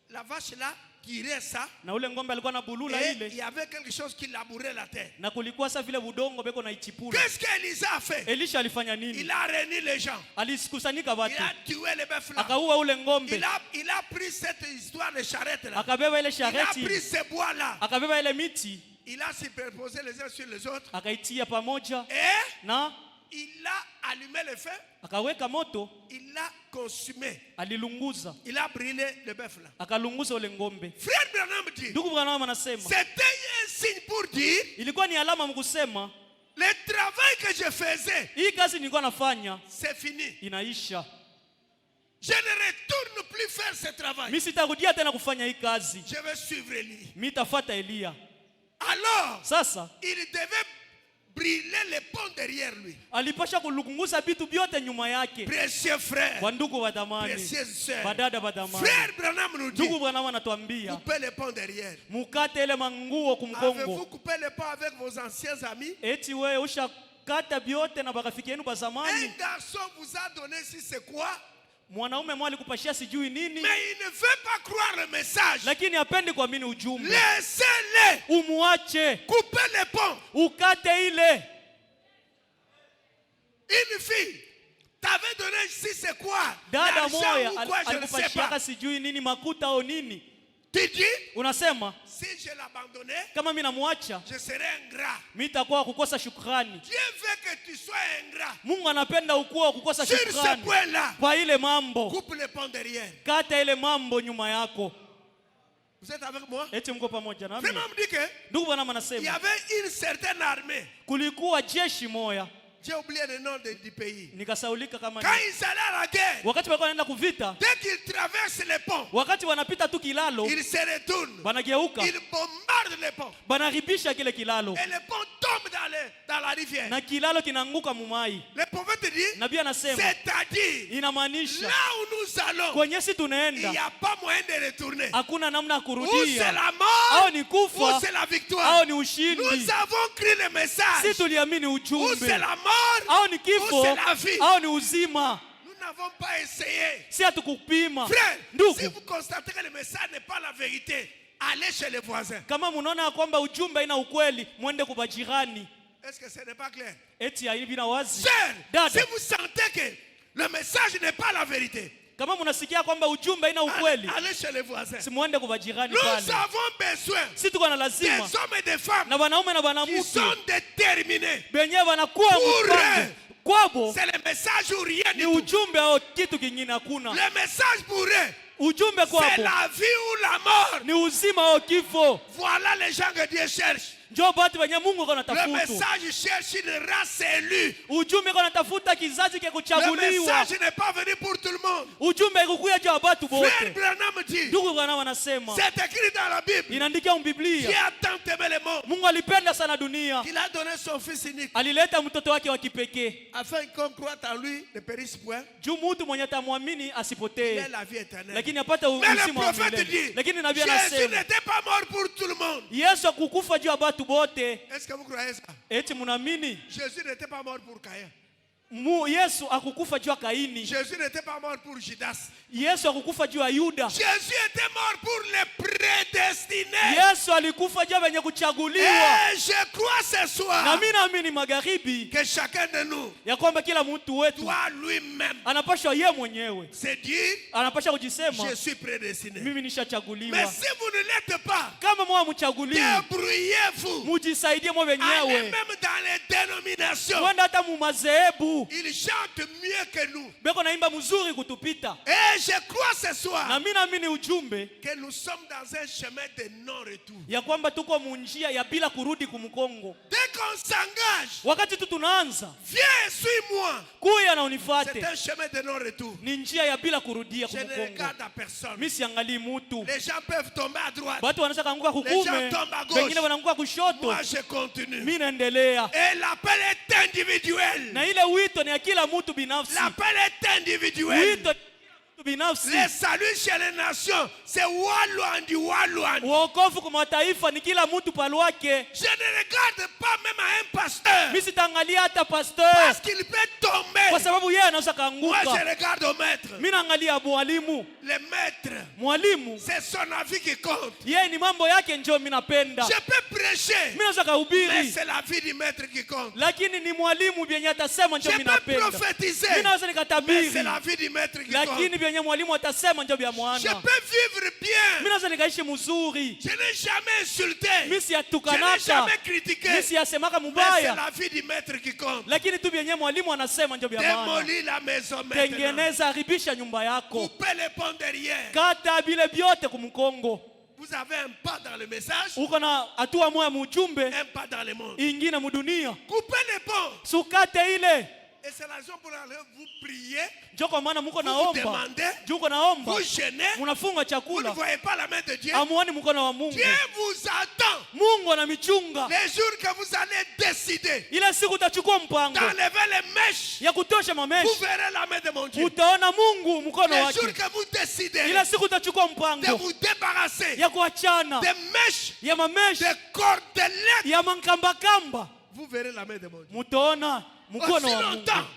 la vache là tirait ça. na ule ngombe alikuwa anabulula Et il ile, y avait quelque chose qui labourait la terre. na kulikuwa sasa vile udongo beko na ichipula. Qu'est-ce qu'Élisée a fait? Elisha alifanya nini? Il a réuni les gens. Alikusanyika Il watu, a tué les bœufs là. akaua ule ngombe, Il a pris cette histoire de charrette là. akabeba ile Il a shareti, pris ces bois là. akabeba ile miti, Il a superposé les uns sur les autres. akaitia pamoja Et na il a allumé le feu. akaweka moto, Il l'a consumé. alilunguza, Il a brûlé le bœuf là. akalunguza ule ngombe. Frère Branham dit, Ndugu Branham anasema c'était un signe pour dire, ilikuwa ni alama mkusema le travail que je faisais, hii kazi nilikuwa nafanya c'est fini. inaisha, Je ne retourne plus faire ce travail. mimi sitarudia tena kufanya hii kazi, Je vais suivre Élie. mimi tafuata Elia. Alors, Sasa il devait brûler les ponts derrière lui. alipasha kulunguza vitu vyote nyuma yake. Précieux frère, Kwa ndugu wa dhamani, précieuse sœur, badada wa dhamani, frère Branham nous dit, ndugu Branham anatuambia coupez les ponts derrière. mukate ile manguo Avez-vous kumkongo. coupé les ponts avec vos anciens amis? Eti wewe ushakata vyote na barafiki yenu ba Un zamani. garçon vous a donné si c'est quoi? Mwanaume mmoja alikupashia sijui nini, mais il ne veut pas croire le message. lakini hapendi kuamini ujumbe. Laissez-les. Umuache, Coupez les ponts. ukate ile. Une fille t'avait donné ici, c'est quoi? Dada L'argent moya ou quoi, je ne sais alikupashia pas. sijui nini, makuta au nini. Tu dis, Unasema si je l'abandonnais, kama mimi namuacha, je serai ingrat. mimi nitakuwa kukosa shukrani. Dieu veut que tu sois ingrat. Mungu anapenda ukuwa kukosa Sur ce shukrani point-là, kwa ile mambo. coupe les ponts derrière. Kata ile mambo nyuma yako. Vous êtes avec moi? Eti mko pamoja nami? Vraiment me dit que Ndugu bwana il y anasema avait une certaine armée. kulikuwa jeshi moya, J'ai oublié le nom du pays. nikasaulika kama Quand ni. ils allaient à la guerre, Wakati walikuwa wanaenda kuvita, dès qu'ils traversent les ponts, wakati wanapita tu kilalo, ils se retournent. banageuka, Ils bombardent les ponts. banaribisha kile kilalo Et les ponts tombent dans la rivière. na kilalo kinaanguka mumai. Le prophète dit, Nabii anasema c'est-à-dire, inamaanisha là où nous allons, kwenye si il n'y tunaenda a pas moyen de retourner. hakuna namna ya Ou c'est kurudia, la mort, au ni ou kufa c'est la victoire. au ni ushindi. Nous avons cru le Si message. tuliamini Ou ujumbe, c'est la mort, au ni kifo ou c'est la vie. au ni uzima. Nous n'avons pas essayé. Si hatukupima. Frère, si Ndugu, vous constatez que le message n'est pas la vérité, allez chez les voisins. kama munaona ya kwamba ujumbe haina ukweli, mwende kwa jirani. Est-ce que ce n'est pas clair? Eti hivi na wazi. Sœur, Dada, si vous sentez que le message n'est pas la vérité, kama munasikia kwamba ujumbe haina ukweli, allez chez les voisins. si mwende kwa jirani Nous pale. avons besoin Si tuko na des lazima hommes et des femmes na wanaume na qui wanamke sont déterminés. benye wanakuwa Pour mpango eux, kwabo, c'est le message ou rien ni du tout. ujumbe au kitu kingine hakuna. Le message pour eux, Ujumbe c'est kwabo la vie ou la mort. ni uzima au kifo. Voilà les gens que Dieu cherche. Njoo batu wenye Mungu kwa Le natafuta. message cherche une race élue. Ujumbe kwa natafuta kizazi cha Le kuchaguliwa. message n'est pas venu pour tout le monde. Ujumbe ikukuya juu ya batu Frère bote. Branham dit, Ndugu bwana wanasema, c'est écrit dans la Bible. inaandika Dieu Biblia, a tant aimé le monde Mungu alipenda sana dunia, qu'il a donné son fils unique alileta mtoto wake wa kipekee afin qu'on croit en lui ne périsse point. juu mtu mwenye atamwamini Il asipotee, a la vie éternelle. lakini apate Mais le uzima wa prophète milele. dit, Lakini nabii Jésus anasema n'était pas mort pour tout le monde. Yesu akukufa juu ya batu bote. Est-ce que vous croyez ça? Eti munaamini? Jésus n'était pas mort pour Caïn. Yesu akukufa juu ya Kaini. Jésus n'était pas mort pour Judas. Yesu akukufa juu ya Yuda. Jésus était mort pour les prédestinés. Yesu alikufa juu ya wenye kuchaguliwa. Et je crois ce Na soir mimi naamini magharibi que chacun de nous ya kwamba kila mtu wetu doit lui-même anapaswa yeye mwenyewe, se dire, anapaswa kujisema je suis prédestiné. mimi Mais nishachaguliwa. si vous ne l'êtes pas, Kama mwa mchaguliwi, débrouillez-vous. mujisaidie mwa Allez wenyewe. même dans les dénominations. Mwenda hata mu madhehebu, Ils chantent mieux que nous. beko naimba mzuri kutupita. Et je crois ce Na soir mimi naamini ujumbe que nous sommes dans un chemin de non-retour. ya kwamba tuko munjia ya bila kurudi kumkongo. Dès qu'on s'engage, Wakati tu tunaanza viens, suis-moi. kuya na C'est unifuate, un chemin de non-retour. ni njia ya bila kurudia Je ne kumkongo. regarde à personne. Mimi siangalii mtu. Les gens peuvent tomber à droite. Watu wanaweza kaanguka Les gens kukume, tombent à gauche. wengine wanaanguka kushoto. Moi, je continue. Mimi naendelea. Et l'appel est individuel. Na ile wito ni ya kila mtu binafsi. L'appel est individuel. Wito ni ya mtu binafsi. Le salut chez les nations, c'est Walouandi, Walouandi. Wokovu kwa mataifa ni kila mtu palwake. Je ne regarde pas même à un pasteur Mimi sitaangalia hata pastor parce qu'il peut tomber. kwa sababu yeye anaweza Moi, je kaanguka. regarde au maître. Mimi naangalia mwalimu. Le maître, Mwalimu c'est son avis qui compte. yeye ni mambo yake njoo mimi napenda. Je peux prêcher, Mimi naweza mais kuhubiri, c'est la vie du maître qui compte. lakini ni mwalimu vyenye atasema Je njoo mimi peux napenda. prophétiser, Mimi naweza mais nikatabiri, c'est la vie du maître qui lakini compte. vyenye mwalimu atasema njoo vya Je mwana. peux vivre Mimi bien. naweza nikaishi mzuri. Je n'ai jamais insulté. Mimi Je n'ai siyatukanaka, jamais critiqué. mimi siyasemaka Mais c'est mubaya, la vie du maître qui compte. lakini tu vyenye mwalimu anasema njoo vya maana. Démolis la maison maintenant. Tengeneza, haribisha nyumba yako, Coupez les ponts derrière. kata vile vyote kumkongo. Vous avez un pas dans le message, Uko na hatua moja mujumbe, un pas dans le monde. ingine mudunia. Coupez les ponts. Sukate ile. Et c'est la raison pour laquelle vous priez, Njo kwa maana muko vous naomba, demandez, juko naomba, vous jeûnez, munafunga vous ne chakula, voyez pas la main de Dieu. amuoni mkono wa Mungu. Dieu vous attend. Mungu anamichunga. Les jours que vous allez décider Ile siku utachukua mpango d'enlever les mèches, ya kutosha vous mameshi, verrez la main de mon Dieu. utaona Mungu mkono Les wake. jours que vous décidez Ile siku utachukua de mpango vous débarrasser ya kuachana des mèches, ya mameshi des cordelettes, ya mankambakamba, vous verrez la main de mon Dieu. mutaona mkono Aussi wa longtemps Mungu.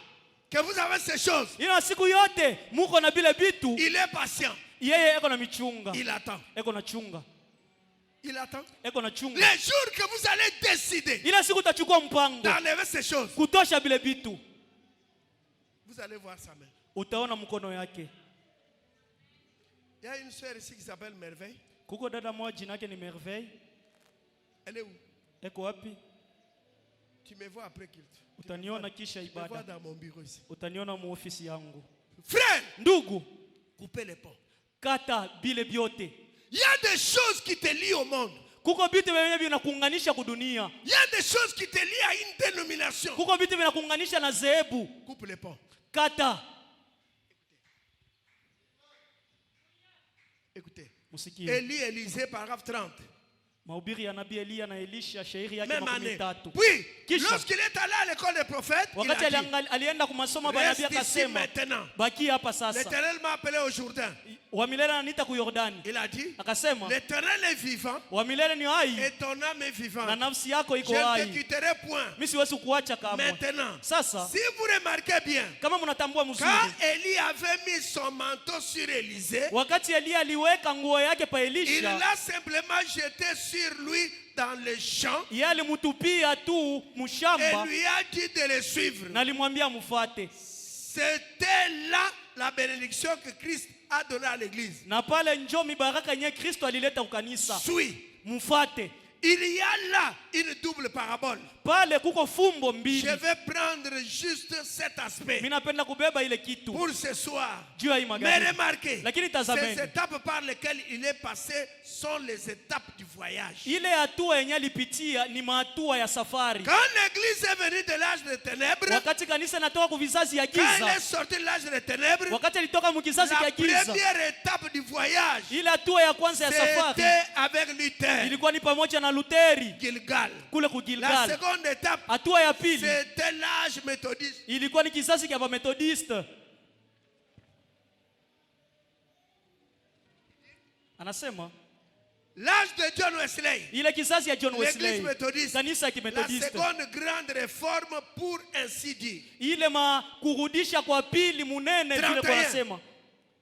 que vous avez ces choses, ila siku yote muko na bile bitu, il est patient. yeye eko na michunga, Il attend. eko na chunga, Il attend. eko na chunga. Les jours que vous allez décider Ila siku utachukua mpango d'enlever ces choses, kutosha bile bitu, vous allez voir sa main. utaona mkono yake. Il y a une soeur ici qui s'appelle Merveille. Kuko dada moja jina yake ni Merveille. Elle est où? Eko wapi? Tu me vois après culte. Utaniona kisha Tu me vois ibada, dans mon bureau ici. utaniona mu ofisi yangu. Frère, Ndugu, coupez les ponts. kata bile byote. Il y a des choses qui te lient au monde. Kuko bitu vyenye vinakuunganisha kudunia. Il y a des choses qui te lient à une dénomination. Kuko bitu vinakuunganisha na zehebu. Coupe les ponts. Kata. Écoutez. Musikie. Élie, Élisée, paragraphe 30. Mahubiri ya nabii Eliya na Elisha, shairi yake Même année. 13. Puis, Kisha. lorsqu'il est allé à l'école des prophètes, il Wakati a dit, alienda kumasoma banabii reste ici akasema, maintenant. baki hapa sasa. L'Éternel m'a appelé au Jourdain. Wa milele ananiita ku Yordani. Il a dit, Akasema, l'Éternel est vivant wa milele ni hai et ton âme est vivante. na nafsi yako Je iko ne te hai. quitterai point. Mimi siwezi kuacha kamwe. Maintenant, Sasa si vous remarquez bien, kama mnatambua mzuri, quand Élie avait mis son manteau sur Élisée, wakati Eliya aliweka nguo yake pa il Elisha, l'a simplement jeté sur lui dans le champ yeye alimtupia tu et mshamba lui a dit de le suivre. na alimwambia mfuate. C'était là la bénédiction que Christ a donnée à l'église. Na pale njo mibaraka yenye Kristo alileta ukanisa. Suis. Mfuate. Il y a là une double parabole. Pale kuko fumbo Je mbili. vais prendre juste cet aspect Mimi napenda kubeba ile kitu pour ce soir. juu ya hii Mais magari. remarquez, Lakini ces tazameni, étapes par lesquelles il est passé sont les étapes du voyage. ile hatua yenye alipitia ni mahatua ya safari. Quand l'église est venue de l'âge des ténèbres, Wakati kanisa natoka ku vizazi ya quand elle est giza, sortie de l'âge des ténèbres, wakati alitoka mu kizazi la ya giza, première étape du voyage, ile hatua ya kwanza ya safari c'était avec Luther, ilikuwa ni pamoja na Luteri Gilgal. kule ku La Gilgal. seconde étape, Hatua ya pili c'était l'âge méthodiste. ilikuwa ni kizazi cha Methodiste. Anasema L'âge de John Wesley, ile kizazi ya John l'église Wesley, méthodiste, kanisa ya la Kimethodiste, seconde grande réforme pour ainsi dire. ile kurudisha kwa pili munene vile 31. kwa nasema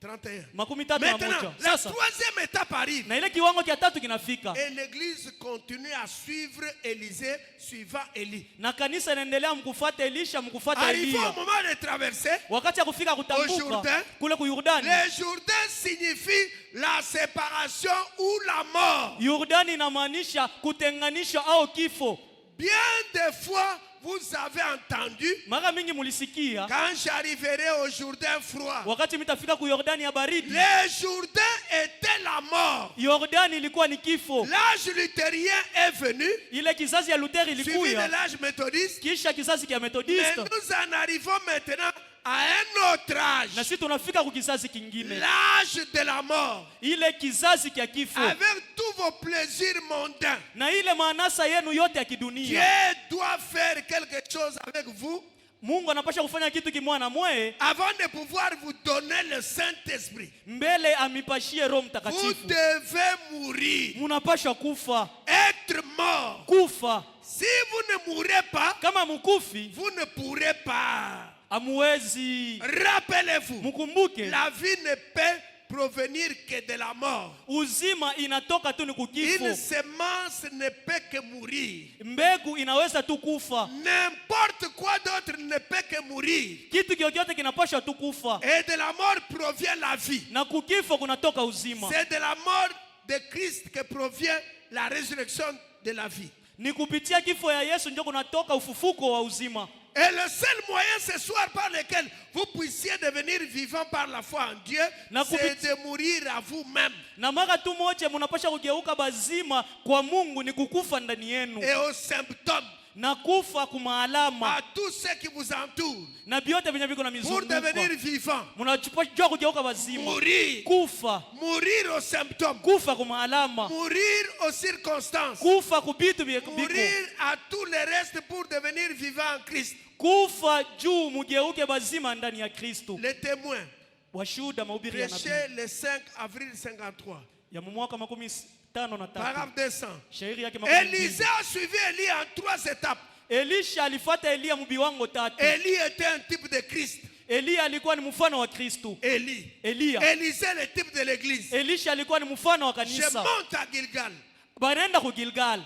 31. makumi tatu na Maintenant, moja. la Sasa troisième étape arrive. na ile kiwango cha tatu kinafika Et l'église continue à suivre Élisée, suivant Élie. na kanisa inaendelea mkufuata Elisha, mkufuata Arrivé au Eliya. moment de traverser, Wakati ya kufika Au kutambuka Jourdain, kule ku Yordani, le Jourdain signifie la séparation ou la mort. Yordani inamaanisha kutenganisha au kifo. Bien des fois, vous avez entendu, Mara mingi mulisikia quand j'arriverai au Jourdain froid, wakati mitafika ku Yordani ya baridi, le Jourdain était la mort. Yordani ilikuwa ni kifo. L'âge luthérien est venu, Ile kizazi ya Luteri suivi de ilikuya, l'âge méthodiste. kisha kizazi kia Mais Methodiste, nous en arrivons maintenant à un autre âge, na sisi tunafika ku kizazi kingine, l'âge de la mort, ile kizazi kia kifo avec tous vos plaisirs mondains. na ile maanasa yenu yote ya Dieu kidunia. doit faire quelque chose avec vous Mungu anapasha kufanya kitu kimwana mwe avant de pouvoir vous donner le Saint-Esprit. mbele amipashie Roho Vous Mtakatifu. devez mourir, Munapasha kufa, être mort. kufa. Si vous ne mourrez pas, Kama mukufi vous ne pourrez pas. amuwezi. Rappelez-vous, Mukumbuke la vie ne peut provenir que de la mort. uzima inatoka tu ni Une kukifo. semence ne peut que mourir. Mbegu inaweza tu kufa, N'importe quoi d'autre ne peut que mourir. kitu kyokyote kinapasha tu kufa, Et de la mort provient la vie. na kukifo kunatoka uzima. C'est de la mort de Christ que provient la résurrection de la vie. Ni kupitia kifo ya Yesu ndio kunatoka ufufuko wa uzima. Et le seul moyen ce soir par lequel vous puissiez devenir vivant par la foi en Dieu, c'est de mourir à vous-même Na mara tu moja munapasha kugeuka bazima kwa Mungu ni kukufa ndani yenu, et aux symptômes, na kufa kumaalama à tous ceux qui vous entourent, na vyote venye viko na pour devenir mizunguko. vivant. Munajua kugeuka bazima, Mourir, kufa, mourir aux symptômes, kufa kumaalama, mourir aux circonstances, kufa kubitu biko, mourir à tout le reste pour devenir vivant en Christ. kufa juu mugeuke bazima ndani ya Kristo. Les témoins, Washuhuda mahubiri ya prêché nabii le 5 avril 53, ya mwaka 53 paragraphe 200. shairi yake makumi mbili. Élisée a suivi Élie en 3 étapes. Elisha alifuata Elia mbiwango tatu. Élie était un type de Christ. Elia alikuwa ni mfano wa Kristo. Elia. Élisée le type de l'église. Elisha alikuwa ni mfano wa Je kanisa. monte à Gilgal. Banaenda ku Gilgal.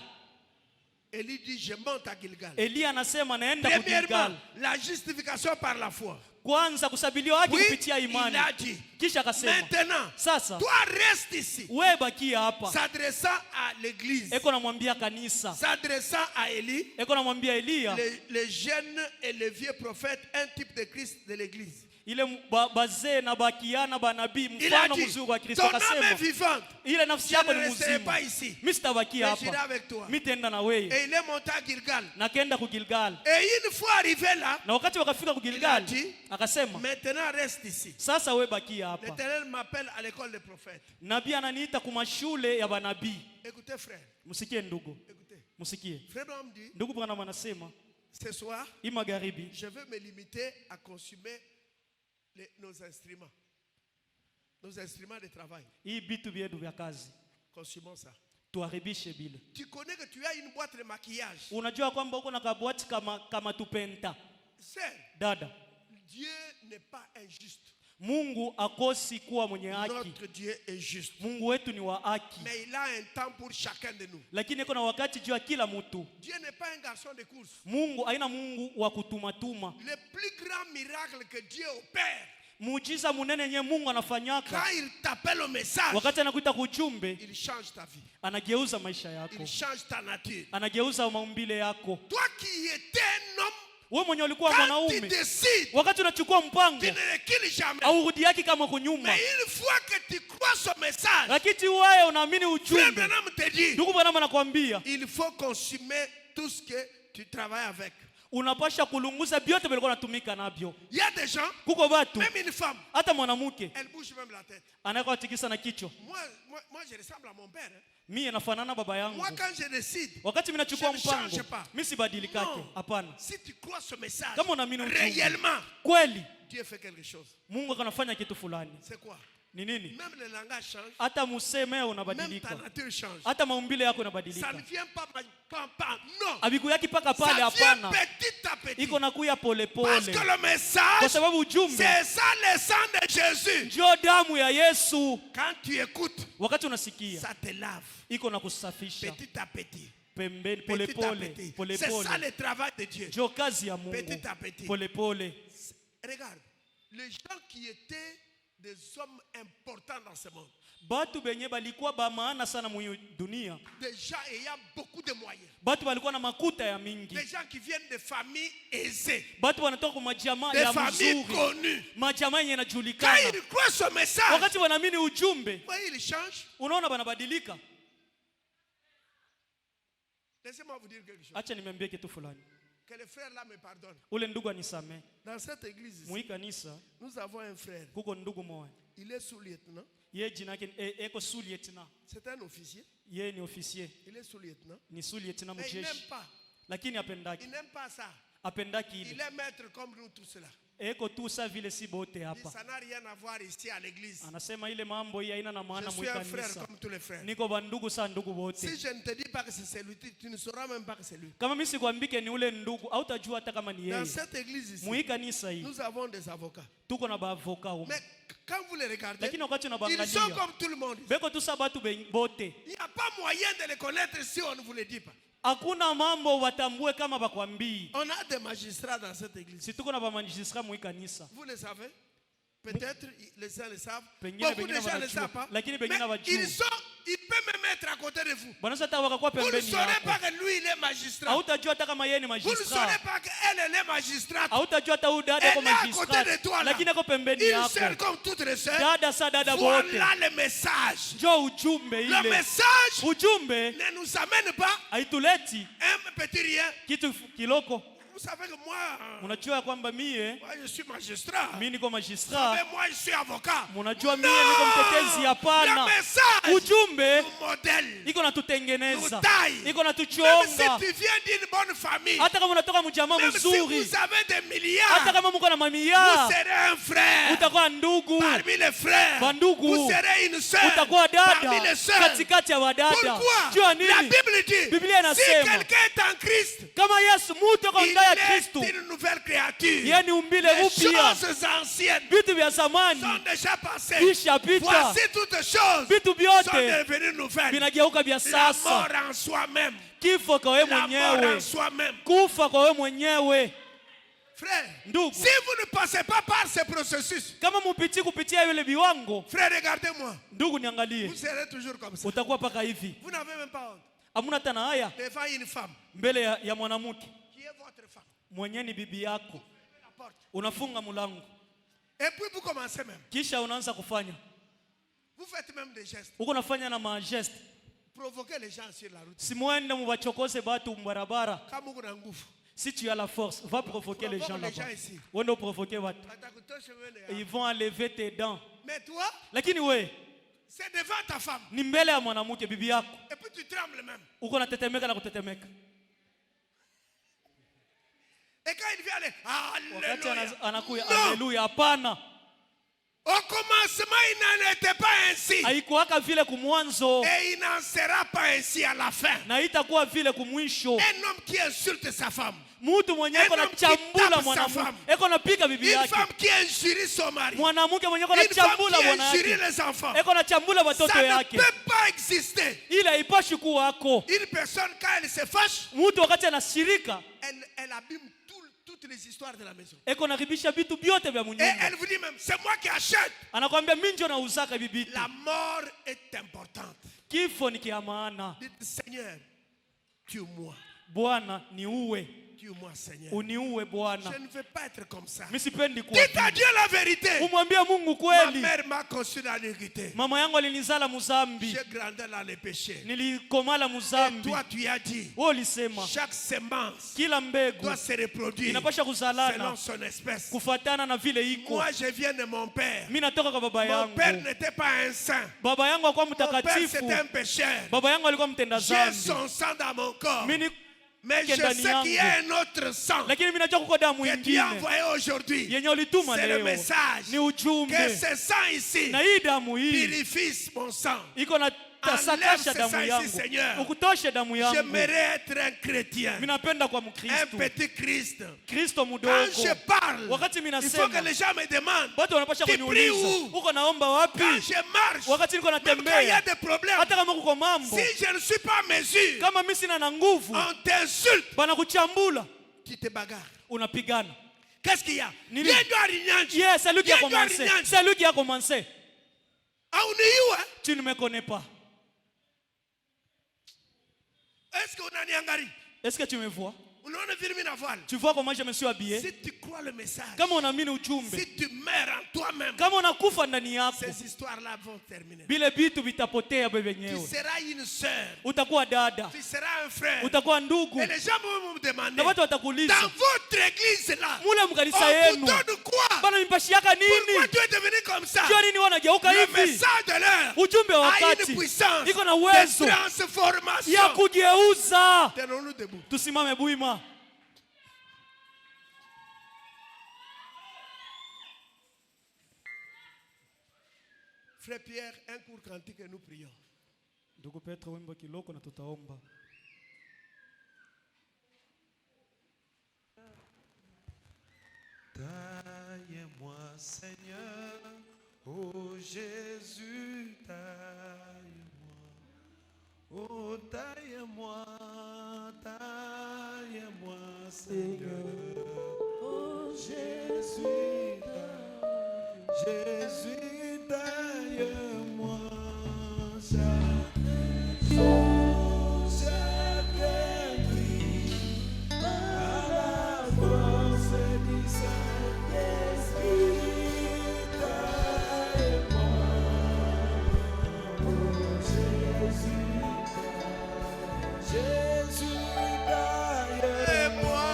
Élie dit je monte à Gilgal. Elia anasema naenda ku Gilgal. Premièrement, la justification par la foi. Kwanza kusabiliwa haki kupitia imani. Il a dit. Kisha akasema, maintenant, sasa toi reste ici. wewe bakia hapa. S'adressant à l'église. Eko namwambia kanisa. S'adressant à Élie. Eko namwambia Elia. Les jeunes et les vieux prophètes, un type de Christ de l'église. Ile bazee na bakiana banabii mfano mzuri wa Kristo akasema, ile nafsi yako ni mzima. Mimi sitabakia hapa. Mimi tenda na wewe. Et il est monté à Gilgal. Na kaenda ku Gilgal. Et une fois arrivé là, na wakati wakafika ku Gilgal, akasema, maintenant reste ici. Sasa wewe bakia hapa. L'Éternel m'appelle à l'école des prophètes. Nabii ananiita kwa mashule ya banabii. Écoutez frère. Msikie ndugu. Écoutez. Msikie. Frère Branham dit, ndugu Branham anasema, ce soir, magharibi, je veux me limiter à consumer nos instruments. Nos instruments de travail. Hii bitu vyetu vya kazi. Consumons ça. Tuharibishe bile. Tu connais que tu as une boîte de maquillage. Unajua kwamba uko na kabwati kama tupenta. Sœur, dada, Dieu n'est pas injuste. Mungu akosi kuwa mwenye haki. Notre Dieu est juste. Mungu wetu ni wa haki. Mais il a un temps pour chacun de nous. Lakini iko na wakati juu ya kila mtu. Dieu n'est pas un garçon de course. Mungu haina Mungu wa kutumatuma. Le plus grand miracle que Dieu opère, muujiza munene yenye Mungu anafanyaka, quand il t'appelle au message, wakati anakuita kujumbe, il change ta vie. Anageuza maisha yako. Il change ta nature. Anageuza maumbile yako. Toi qui étais un homme, wewe mwenye ulikuwa mwanaume, wakati unachukua mpango, haurudi yake kama kunyuma. Mais une fois que tu crois ce message, lakini wewe unaamini ujumbe, ndugu Branham anakuambia, il faut consommer tout ce que tu travailles avec. Unapasha kulunguza vyote vilikuwa natumika navyo. Il y a des gens, kuko watu, même une femme, hata mwanamke, elle bouge même la tête. Anakuwa tikisa na kichwa. Moi je ressemble à mon père. Mimi nafanana baba yangu. Moi quand je décide, wakati mimi nachukua mpango, mimi sibadilikake. Hapana. Si tu crois ce message, kama unaamini réellement, kweli, Dieu fait quelque chose. Mungu anafanya kitu fulani. C'est quoi? Ni nini? Même le langage change. Hata museme unabadilika. Même ta nature change. Hata maumbile yako yanabadilika. Ça ne vient pas non. Abiku yaki paka pale, hapana. Petit à petit. Iko nakuya pole pole. Parce que le message, kwa sababu ujumbe, c'est ça le sang de Jésus. Ndio damu ya Yesu. Quand tu écoutes, wakati unasikia, ça te lave. Iko nakusafisha. Petit à petit. Pembeni, pole pole, pole c'est ça le travail de Dieu. Ndio kazi ya Mungu. Petit à petit. Pole pole. Regarde, les gens qui étaient des hommes importants dans ce monde, batu benye balikuwa ba maana sana mu dunia, des gens ayant beaucoup de moyens, batu balikuwa na makuta ya mingi, des gens qui viennent de familles aisées, batu wanatoka kwa majamaa ya mzuri, connues, majamaa yenye yanajulikana. Quand ils croient ce message, wakati wanaamini ujumbe, ils changent. Unaona banabadilika. Laissez-moi vous dire quelque chose. Acha niambie kitu fulani. Que le frère là me pardonne. Ule ndugu anisame. Dans cette église ici, nous avons un frère. Kuko ndugu moja. Il est sous-lieutenant. Yeye jina yake eko sous-lieutenant. C'est un officier. Yeye ni officier. Il est sous-lieutenant. Ni sous-lieutenant mjeshi. Mais il n'aime pas. Lakini apendaki. Il n'aime pas ça. Apendaki ile. Il est maître comme nous tous là. Eko tu sa vile si bote hapa. Ça n'a rien à voir ici à l'église. Anasema ile mambo hii haina na maana mu kanisa. Je suis un frère comme tous les frères. Niko bandugu sa ndugu wote. Si je ne te dis pas que c'est celui, tu ne sauras même pas que c'est lui. Kama mimi sikwambike ni ule ndugu, au utajua hata kama ni yeye. Dans cette église ici, mu kanisa hii, nous avons des avocats. Tuko na ba avocat huko. Mais quand vous les regardez, lakini wakati unabangalia, ils sont comme tout le monde. Beko tu sabatu bote. Il n'y a pas moyen de les connaître si on ne vous le dit pas. Hakuna mambo watambue kama bakwambii. On a des magistrats dans cette église. Si tuko na ba magistrats mu kanisa. Vous le savez? Peut-être les gens le savent. Beaucoup de gens ne le savent pas. Mais ils peuvent me mettre à côté de vous. Vous ne saurez pas que lui il est magistrat. Vous ne saurez pas qu'elle est magistrate. Elle est à côté de toi là. Il sert comme toutes les sœurs. Voilà le message. Le message ne nous amène pas un petit rien. Vous savez que moi, Mnajua kwamba mie moi je suis magistrat. mimi niko Vous magistrat. savez, moi je suis avocat. Mnajua mie niko mtetezi. Le Hapana, message ujumbe nous modèle, iko natutengeneza, nous taille. iko Même si natuchonga. tu viens d'une bonne famille, Hata kama unatoka mjamaa même si mzuri, vous avez des hata milliards, kama mko na vous mamia, serez un frère utakuwa ndugu. parmi les frères. Bandugu. Vous serez une sœur Utakuwa parmi les dada sœurs. katikati ya wadada. Pourquoi? Jua La nini? Bible dit, Biblia si inasema quelqu'un est en Christ, kama Yesu mtu kwa il ndani ya est Kristo, une nouvelle créature. yeye ni umbile Les upya, choses anciennes vitu vya zamani sont déjà passées. vishapita, Voici toutes choses vitu sont vyote devenues nouvelles. vinageuka vya La mort sasa. en soi-même. Kifo kwa wewe La mort en mwenyewe, soi-même. kufa kwa wewe mwenyewe. Frère, Ndugu, si vous ne passez pas par ce processus, kama mupiti kupitia yule viwango, frère, regardez-moi. ndugu niangalie, Vous serez toujours comme ça. utakuwa paka hivi. Vous n'avez même pas honte. Hamuna tena haya Devant une femme mbele ya mwanamke qui est votre femme. mwenye ni bibi yako, La porte. unafunga mlango, Et puis vous commencez même. kisha unaanza kufanya Vous faites même des gestes. uko nafanya na majeste. Provoquez les gens sur la route. Simwende mubachokose batu mbarabara. Kama uko na nguvu. Si tu as la force, va provoquer les gens Provoque les là-bas. gens ici. Wende provoquer watu. Atakutosha wewe Ils hapa. vont enlever tes dents. Mais toi, Lakini we c'est devant ta femme. ni mbele ya mwanamke bibi yako. Et puis tu trembles même. Uko natetemeka na kutetemeka. Et quand il vient aller, Wakati alléluia. anakuya Non. haleluya, hapana. Au commencement, il n'en était pas ainsi. Haikuwaka vile kumwanzo Et il n'en sera pas ainsi à la fin. na itakuwa vile kumwisho. Un homme qui insulte sa femme. Mtu mwenye eko Un homme qui tape nachambula sa mwanamke, femme. eko napiga bibi Une yake. femme qui injurie son mari. Mwanamke mwenye eko Une femme nachambula qui bwana injurie yake, les enfants. eko nachambula watoto Ça ne yake. peut pas exister. Ile haipashi kuwako. Une personne, quand elle se fâche, Mtu wakati anashirika elle abîme toutes les histoires de la maison. eko naribisha vitu vyote vya Et munyumba. elle vous dit même, c'est moi qui achète. Anakwambia mimi ndio nauzaka bibi. La mort est importante. Kifo ni kia maana. Dites, Seigneur, tue-moi. Bwana niue, Tue-moi, Seigneur. uniue Bwana. Je ne veux pas être comme ça. Mimi sipendi kuwa. Dites à Dieu la vérité. Umwambie Mungu Ma kweli. mère m'a conçu dans l'iniquité. Mama yangu alinizala muzambi, J'ai grandi dans les péchés. nilikomala Et muzambi. toi, tu as dit, Wewe ulisema chaque semence kila mbegu doit se reproduire inapasha selon kuzalana son espèce. kufatana na vile iko. Moi, je viens de mon père. Mimi natoka kwa baba Mon père yangu. n'était pas un saint. Baba yangu alikuwa Mon père, mtakatifu. c'était un pécheur. Baba yangu alikuwa mtenda J'ai dhambi. son sang dans mon corps. Mimi Mais je sais qu'il y a un autre sang lakini mimi najua kuko damu que tu as ingine envoyé aujourd'hui. yenye ulituma C'est le leo. message Ni ujumbe. que ce sang ici Na hii damu hii purifie mon sang. iko na tasakasha Enlève damu ce sang ici, yangu. Seigneur. Ukutoshe damu yangu. J'aimerais être un chrétien, Mimi napenda kwa un Mkristo. petit Christ. Kristo Quand mdogo. je parle, Wakati mimi il faut que nasema les gens me demandent. watu wanapasha Tu pries kuniuliza où? uko naomba wapi? Quand je marche, Wakati niko même quand il y a natembea, des problèmes, hata kama kuko mambo, si je ne suis pas en mesure, kama mimi sina na nguvu, on t'insulte, banakuchambula, tu te bagarres. unapigana. Qu'est-ce qu'il y a? Nini? Yeye ndio alinyanji. Yes, c'est lui qui a Yeye ndio commencé. alinyanji. C'est lui qui a commencé. Hauniua? Tu ne me connais pas. Est-ce que unaniangalia? Est-ce que tu me vois? Unaona vile mimi navale? Tu vois comment je me suis habillé? Si tu crois le message, Kama unaamini ujumbe, si tu meurs en toi-même, kama unakufa ndani yako, ces histoires-là vont terminer. vile vitu vitapotea wewe Tu wenyewe. seras une sœur, Utakuwa dada, tu seras un frère. utakuwa ndugu, Et les gens vont me demander, na watu dans watakuuliza, votre église là, mule on mkanisa vous yenu donne quoi? bana mipashiaka Pourquoi nini? tu es devenu comme ça? Jua nini wanageuka Le hivi? message de l'heure Ujumbe wa a une wakati puissance iko na de uwezo transformation. ya kugeuza. Tenons-nous debout. Tusimame buima. Frère Pierre, un cours cantique et nous prions. Ndugu Petro, wimbo kiloko na tutaomba. Taille-moi, Seigneur, oh Jésus, taille-moi. Oh, taille-moi, taille-moi, Seigneur. Oh Jésus, taille. Jésus, taille-moi. Chaque jour, chaque nuit, à la force du Saint-Esprit, taille-moi. Oh Jésus, taille. Jésus, taille-moi.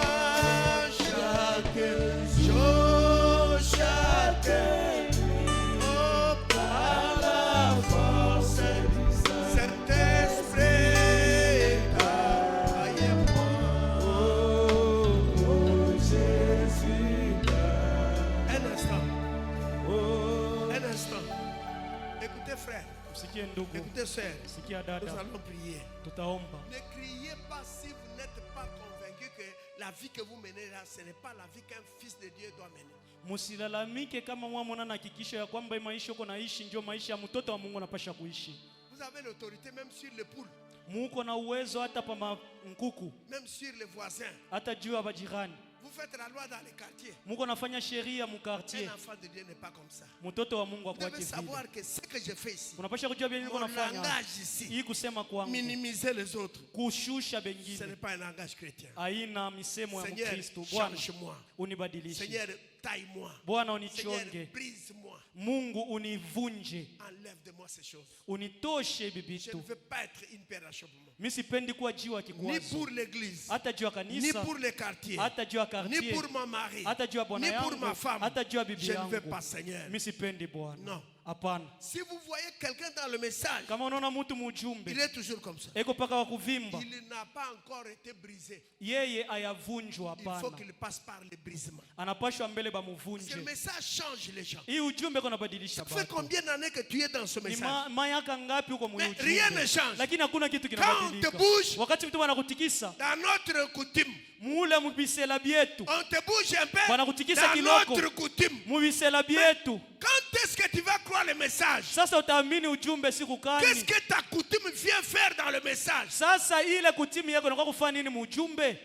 Sikie ndugu, Écoutez, sœur, sikia nous dada, allons prier. tutaomba. Ne criez pas si vous n'êtes pas convaincu que la vie que vous menez là, ce n'est pas la vie qu'un fils de Dieu doit mener. Musilalamike kama mwamona na hakikisho ya kwamba maisha uko naishi ndio maisha ya mtoto wa Mungu anapasha kuishi. Vous avez l'autorité même sur les poules, Muko na uwezo hata pa nkuku, même sur les voisins. hata juu ya bajirani. Vous faites la loi dans les quartiers. Muko nafanya sheria mu quartier. Un enfant de Dieu n'est pas comme ça. Mtoto wa Mungu Vous devez akwaje vile. savoir que ce que je fais ici, Unapasha kujua bien niko mon nafanya. langage ici, Hii kusema kwangu, minimiser les autres, kushusha ce n'est bengine. pas un langage chrétien. Aina misemo ya Seigneur, Mkristo. Bwana, change-moi. unibadilishe. Seigneur, taille-moi. Bwana Seigneur, unichonge. brise-moi. Mungu univunje. Enlève de moi ces choses. Unitoshe Je ne bibitu. veux pas être une paire d'achoppement. Mimi sipendi kuwa jiwa Ni kikwazo. pour l'église, Hata juu ya ni kanisa, pour les quartiers, hata juu ya ni quartier, pour mon mari, hata juu ya bwana ni pour yangu, ma femme. hata juu ya bibi Je ne veux yangu. pas, Seigneur. Mimi sipendi Bwana. Non. Hapana. Si vous voyez quelqu'un dans le message, Kama unaona mtu mujumbe, il est toujours comme ça. eko paka wa kuvimba, Il n'a pas encore été brisé. yeye ayavunjwa Il faut hapana. qu'il passe par le brisement. Anapashwa mbele Ce bamuvunje. message change les gens. Hii ujumbe iko nabadilisha Ça fait batu. combien d'années que tu es dans ce Ni message? mayaka ngapi uko Mais mwenye rien ne ujumbe? change. Lakini hakuna kitu Quand kinabadilika. on te bouge, Wakati mtu wanakutikisa, dans notre coutume, mule mubisela bietu, on te bouge un peu. wanakutikisa Dans kiloko, notre coutume, mubisela bietu. quand est-ce que tu vas croire le message? Sasa utaamini ujumbe siku Qu'est-ce gani? que ta coutume vient faire dans le message? Sasa ile kutimi yako inakuwa kufanya nini mujumbe?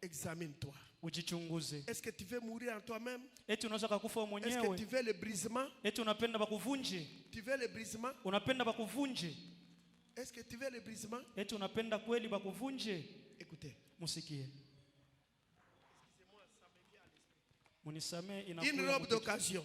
Examine-toi. Ujichunguze. Est-ce que tu veux mourir en toi-même? Eti unaweza kukufa wewe Est-ce que tu mwenyewe? veux le brisement? Eti unapenda bakuvunje? Tu veux le brisement? Unapenda bakuvunje? Est-ce que tu veux le brisement? Eti unapenda kweli bakuvunje? Écoutez, Musikie. Munisamee une inakuwa robe d'occasion.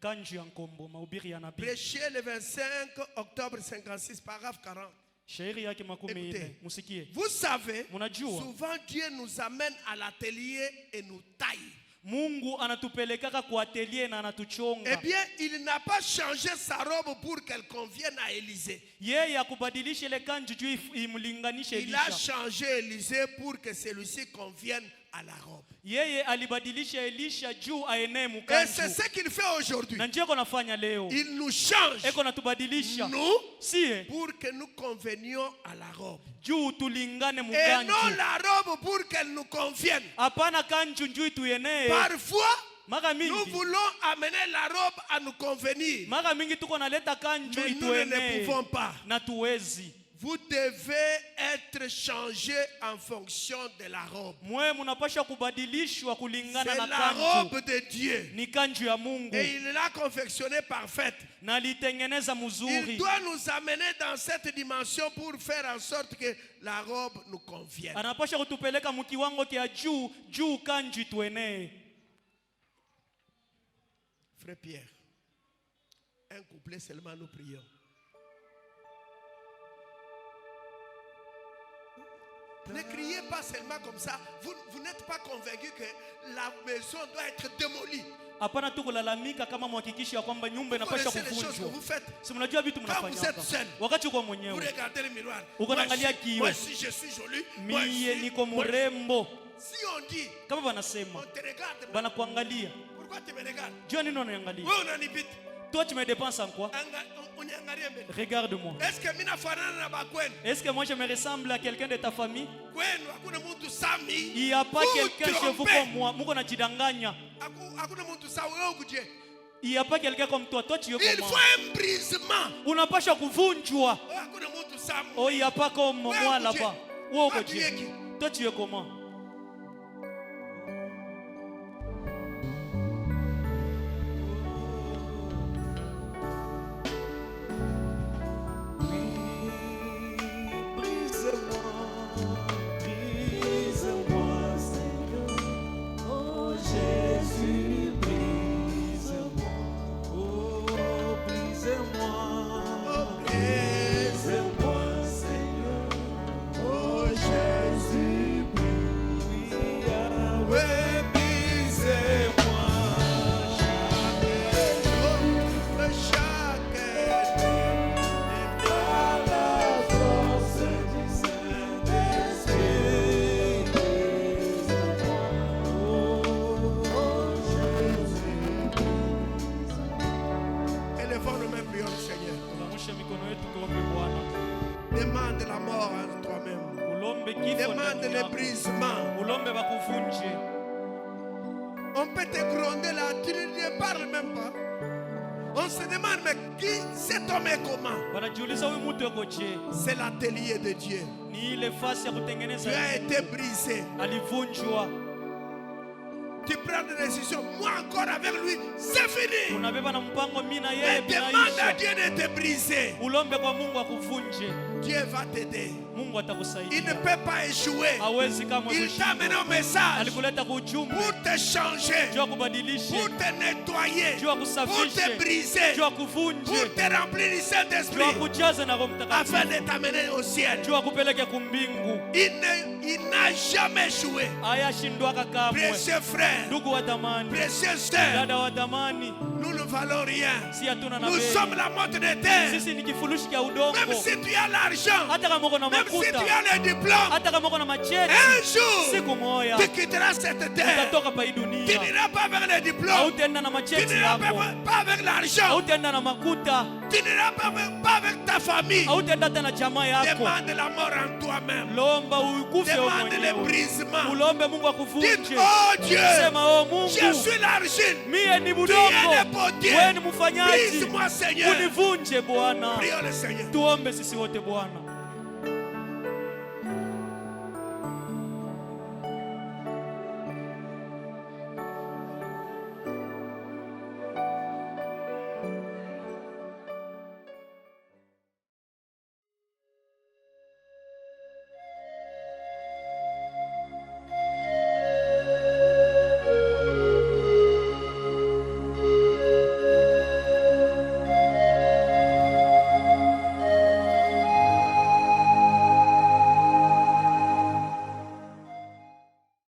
kanju ya nkombo, mahubiri ya nabii. Prêché le 25 octobre 56, paragraphe 40. Shairi yake makumi Écoutez. ine. Musikie. Vous savez, Munajua souvent Dieu nous amène à l'atelier et nous taille. Mungu anatupelekaka kwa atelier na Eh anatuchonga. bien, il n'a pas changé sa robe pour qu'elle convienne à Élisée. Yeye akubadilisha ile kanju juu imlinganishe Il a Elisha. changé Élisée pour que celui-ci convienne à la robe. Yeye alibadilisha Elisha juu aenee Et c'est mukanju. ce qu'il fait aujourd'hui. Na njoo nafanya leo. Il nous change, Eko natubadilisha. nous, Sie pour que nous convenions à la robe. juu tulingane Et non mukanju. la robe pour qu'elle nous convienne. Hapana kanju njuu tuyenee. Parfois, Mara nous mingi. voulons amener la robe à nous convenir. Mara mingi tuko naleta kanju Mais nous ne ituenee. pouvons pas. Na tuwezi. Vous devez être changé en fonction de la robe. Mwe munapasha kubadilishwa kulingana C'est na la kanju. robe de Dieu. Ni kanju ya Mungu. Et il l'a confectionnée parfaite. Na litengeneza Il mzuri. doit nous amener dans cette dimension pour faire en sorte que la robe nous convienne. Anapasha kutupeleka mkiwango kia juu kanju ituenee. Frère Pierre, un couplet seulement nous prions. Ne criez pas seulement comme ça. Vous n'êtes pas convaincu que la maison doit être démolie. Hapana tu kulalamika kama mhakikisho ya kwamba nyumba Vous inapaswa connaissez les choses que kuvunjwa. vous faites. Si mnajua vitu Quand vous mnafanya. êtes seul, Wakati uko vous mwenyewe. regardez le miroir. Uko naangalia Moi kioo. aussi, je suis joli. Moi Miye aussi, niko moi aussi. mrembo. Si on dit, Kama wanasema on te regarde, banakuangalia. pourquoi tu me regardes? Jua nini unaniangalia? Oui, on en habite. Toi tu me dépenses en quoi? Unyangalie mbele. Regarde-moi. Est-ce que mina fanana na bakwenu? Est-ce que moi je me ressemble à quelqu'un de ta famille? Kwenu hakuna mtu sami. Il n'y a pas Vous quelqu'un chez vous trompez. comme moi. Muko najidanganya. Hakuna mtu sawa wewe ukuje. Il n'y a pas quelqu'un comme toi. Toi tu es Il comme faut moi. un brisement. Unapaswa kuvunjwa. Hakuna mtu sawa. Oh, il n'y a pas comme moi Ouais, là-bas. Dieu. Où Ah, est tu es qui? Toi tu es comment? Brise-moi, Seigneur. Oh Jésus, brise-moi. Oh, brise-moi. Brise-moi, Seigneur. Oh Jésus, brise-moi. le brisement. ulombe bakuvunje. On peut te gronder là, tu ne parles même pas. On se demande, mais qui cet homme est comment? Wanajiuliza huyu mtu yuko je? C'est l'atelier de Dieu. Ni ile fasi ya Tu kutengeneza. as été brisé. Alivunjwa. Tu prends des décisions. Moi encore avec lui, c'est fini. Unabeba na mpango mimi na Mais yeye demande à binaisha. Dieu de te briser. Ulombe kwa Mungu akuvunje. Dieu va t'aider. Mungu Il ne atakusaidia. peut pas échouer. Hawezi kama Il t'a amené kushindwa. au message Alikuleta kwa ujumbe. pour te changer, Jua kubadilisha. pour te nettoyer, Jua pour kusafisha. te briser, Jua pour kuvunje. te remplir du Jua Saint-Esprit, kujaza na Roho afin Mtakatifu. de t'amener au ciel. Jua kupeleke kumbingu. Il n'a jamais échoué. Hayashindwaka kamwe. Précieux frères, Ndugu wa thamani, précieux sœurs, dada wa thamani, nous ne valons rien. si hatuna na Nous bei. sommes la motte de terre. Sisi ni kifurushi cha udongo. Même si tu as l'argent, Hata kama uko na même si makuta, tu as le diplôme, hata kama uko na macheti, un jour, siku moja tu quitteras cette terre. utatoka pa hii Tu dunia. n'iras pas avec le diplôme. Hautaenda na Tu macheti n'iras yako, pas avec l'argent. hautaenda na makuta, Tu n'iras pas avec ta famille. hautaenda hata na jamaa yako. Demande la mort en toi-même. Lomba ukufe wewe Demande le mwenyewe. brisement. Ulombe Mungu Dites, akuvunje. oh Dieu, Sema oh je Mungu, suis l'argile. mie ni Tu es budongo, le potier. wewe ni mfanyaji. Brise-moi, Seigneur. Univunje Bwana. Prions le Seigneur. Tuombe sisi wote Bwana.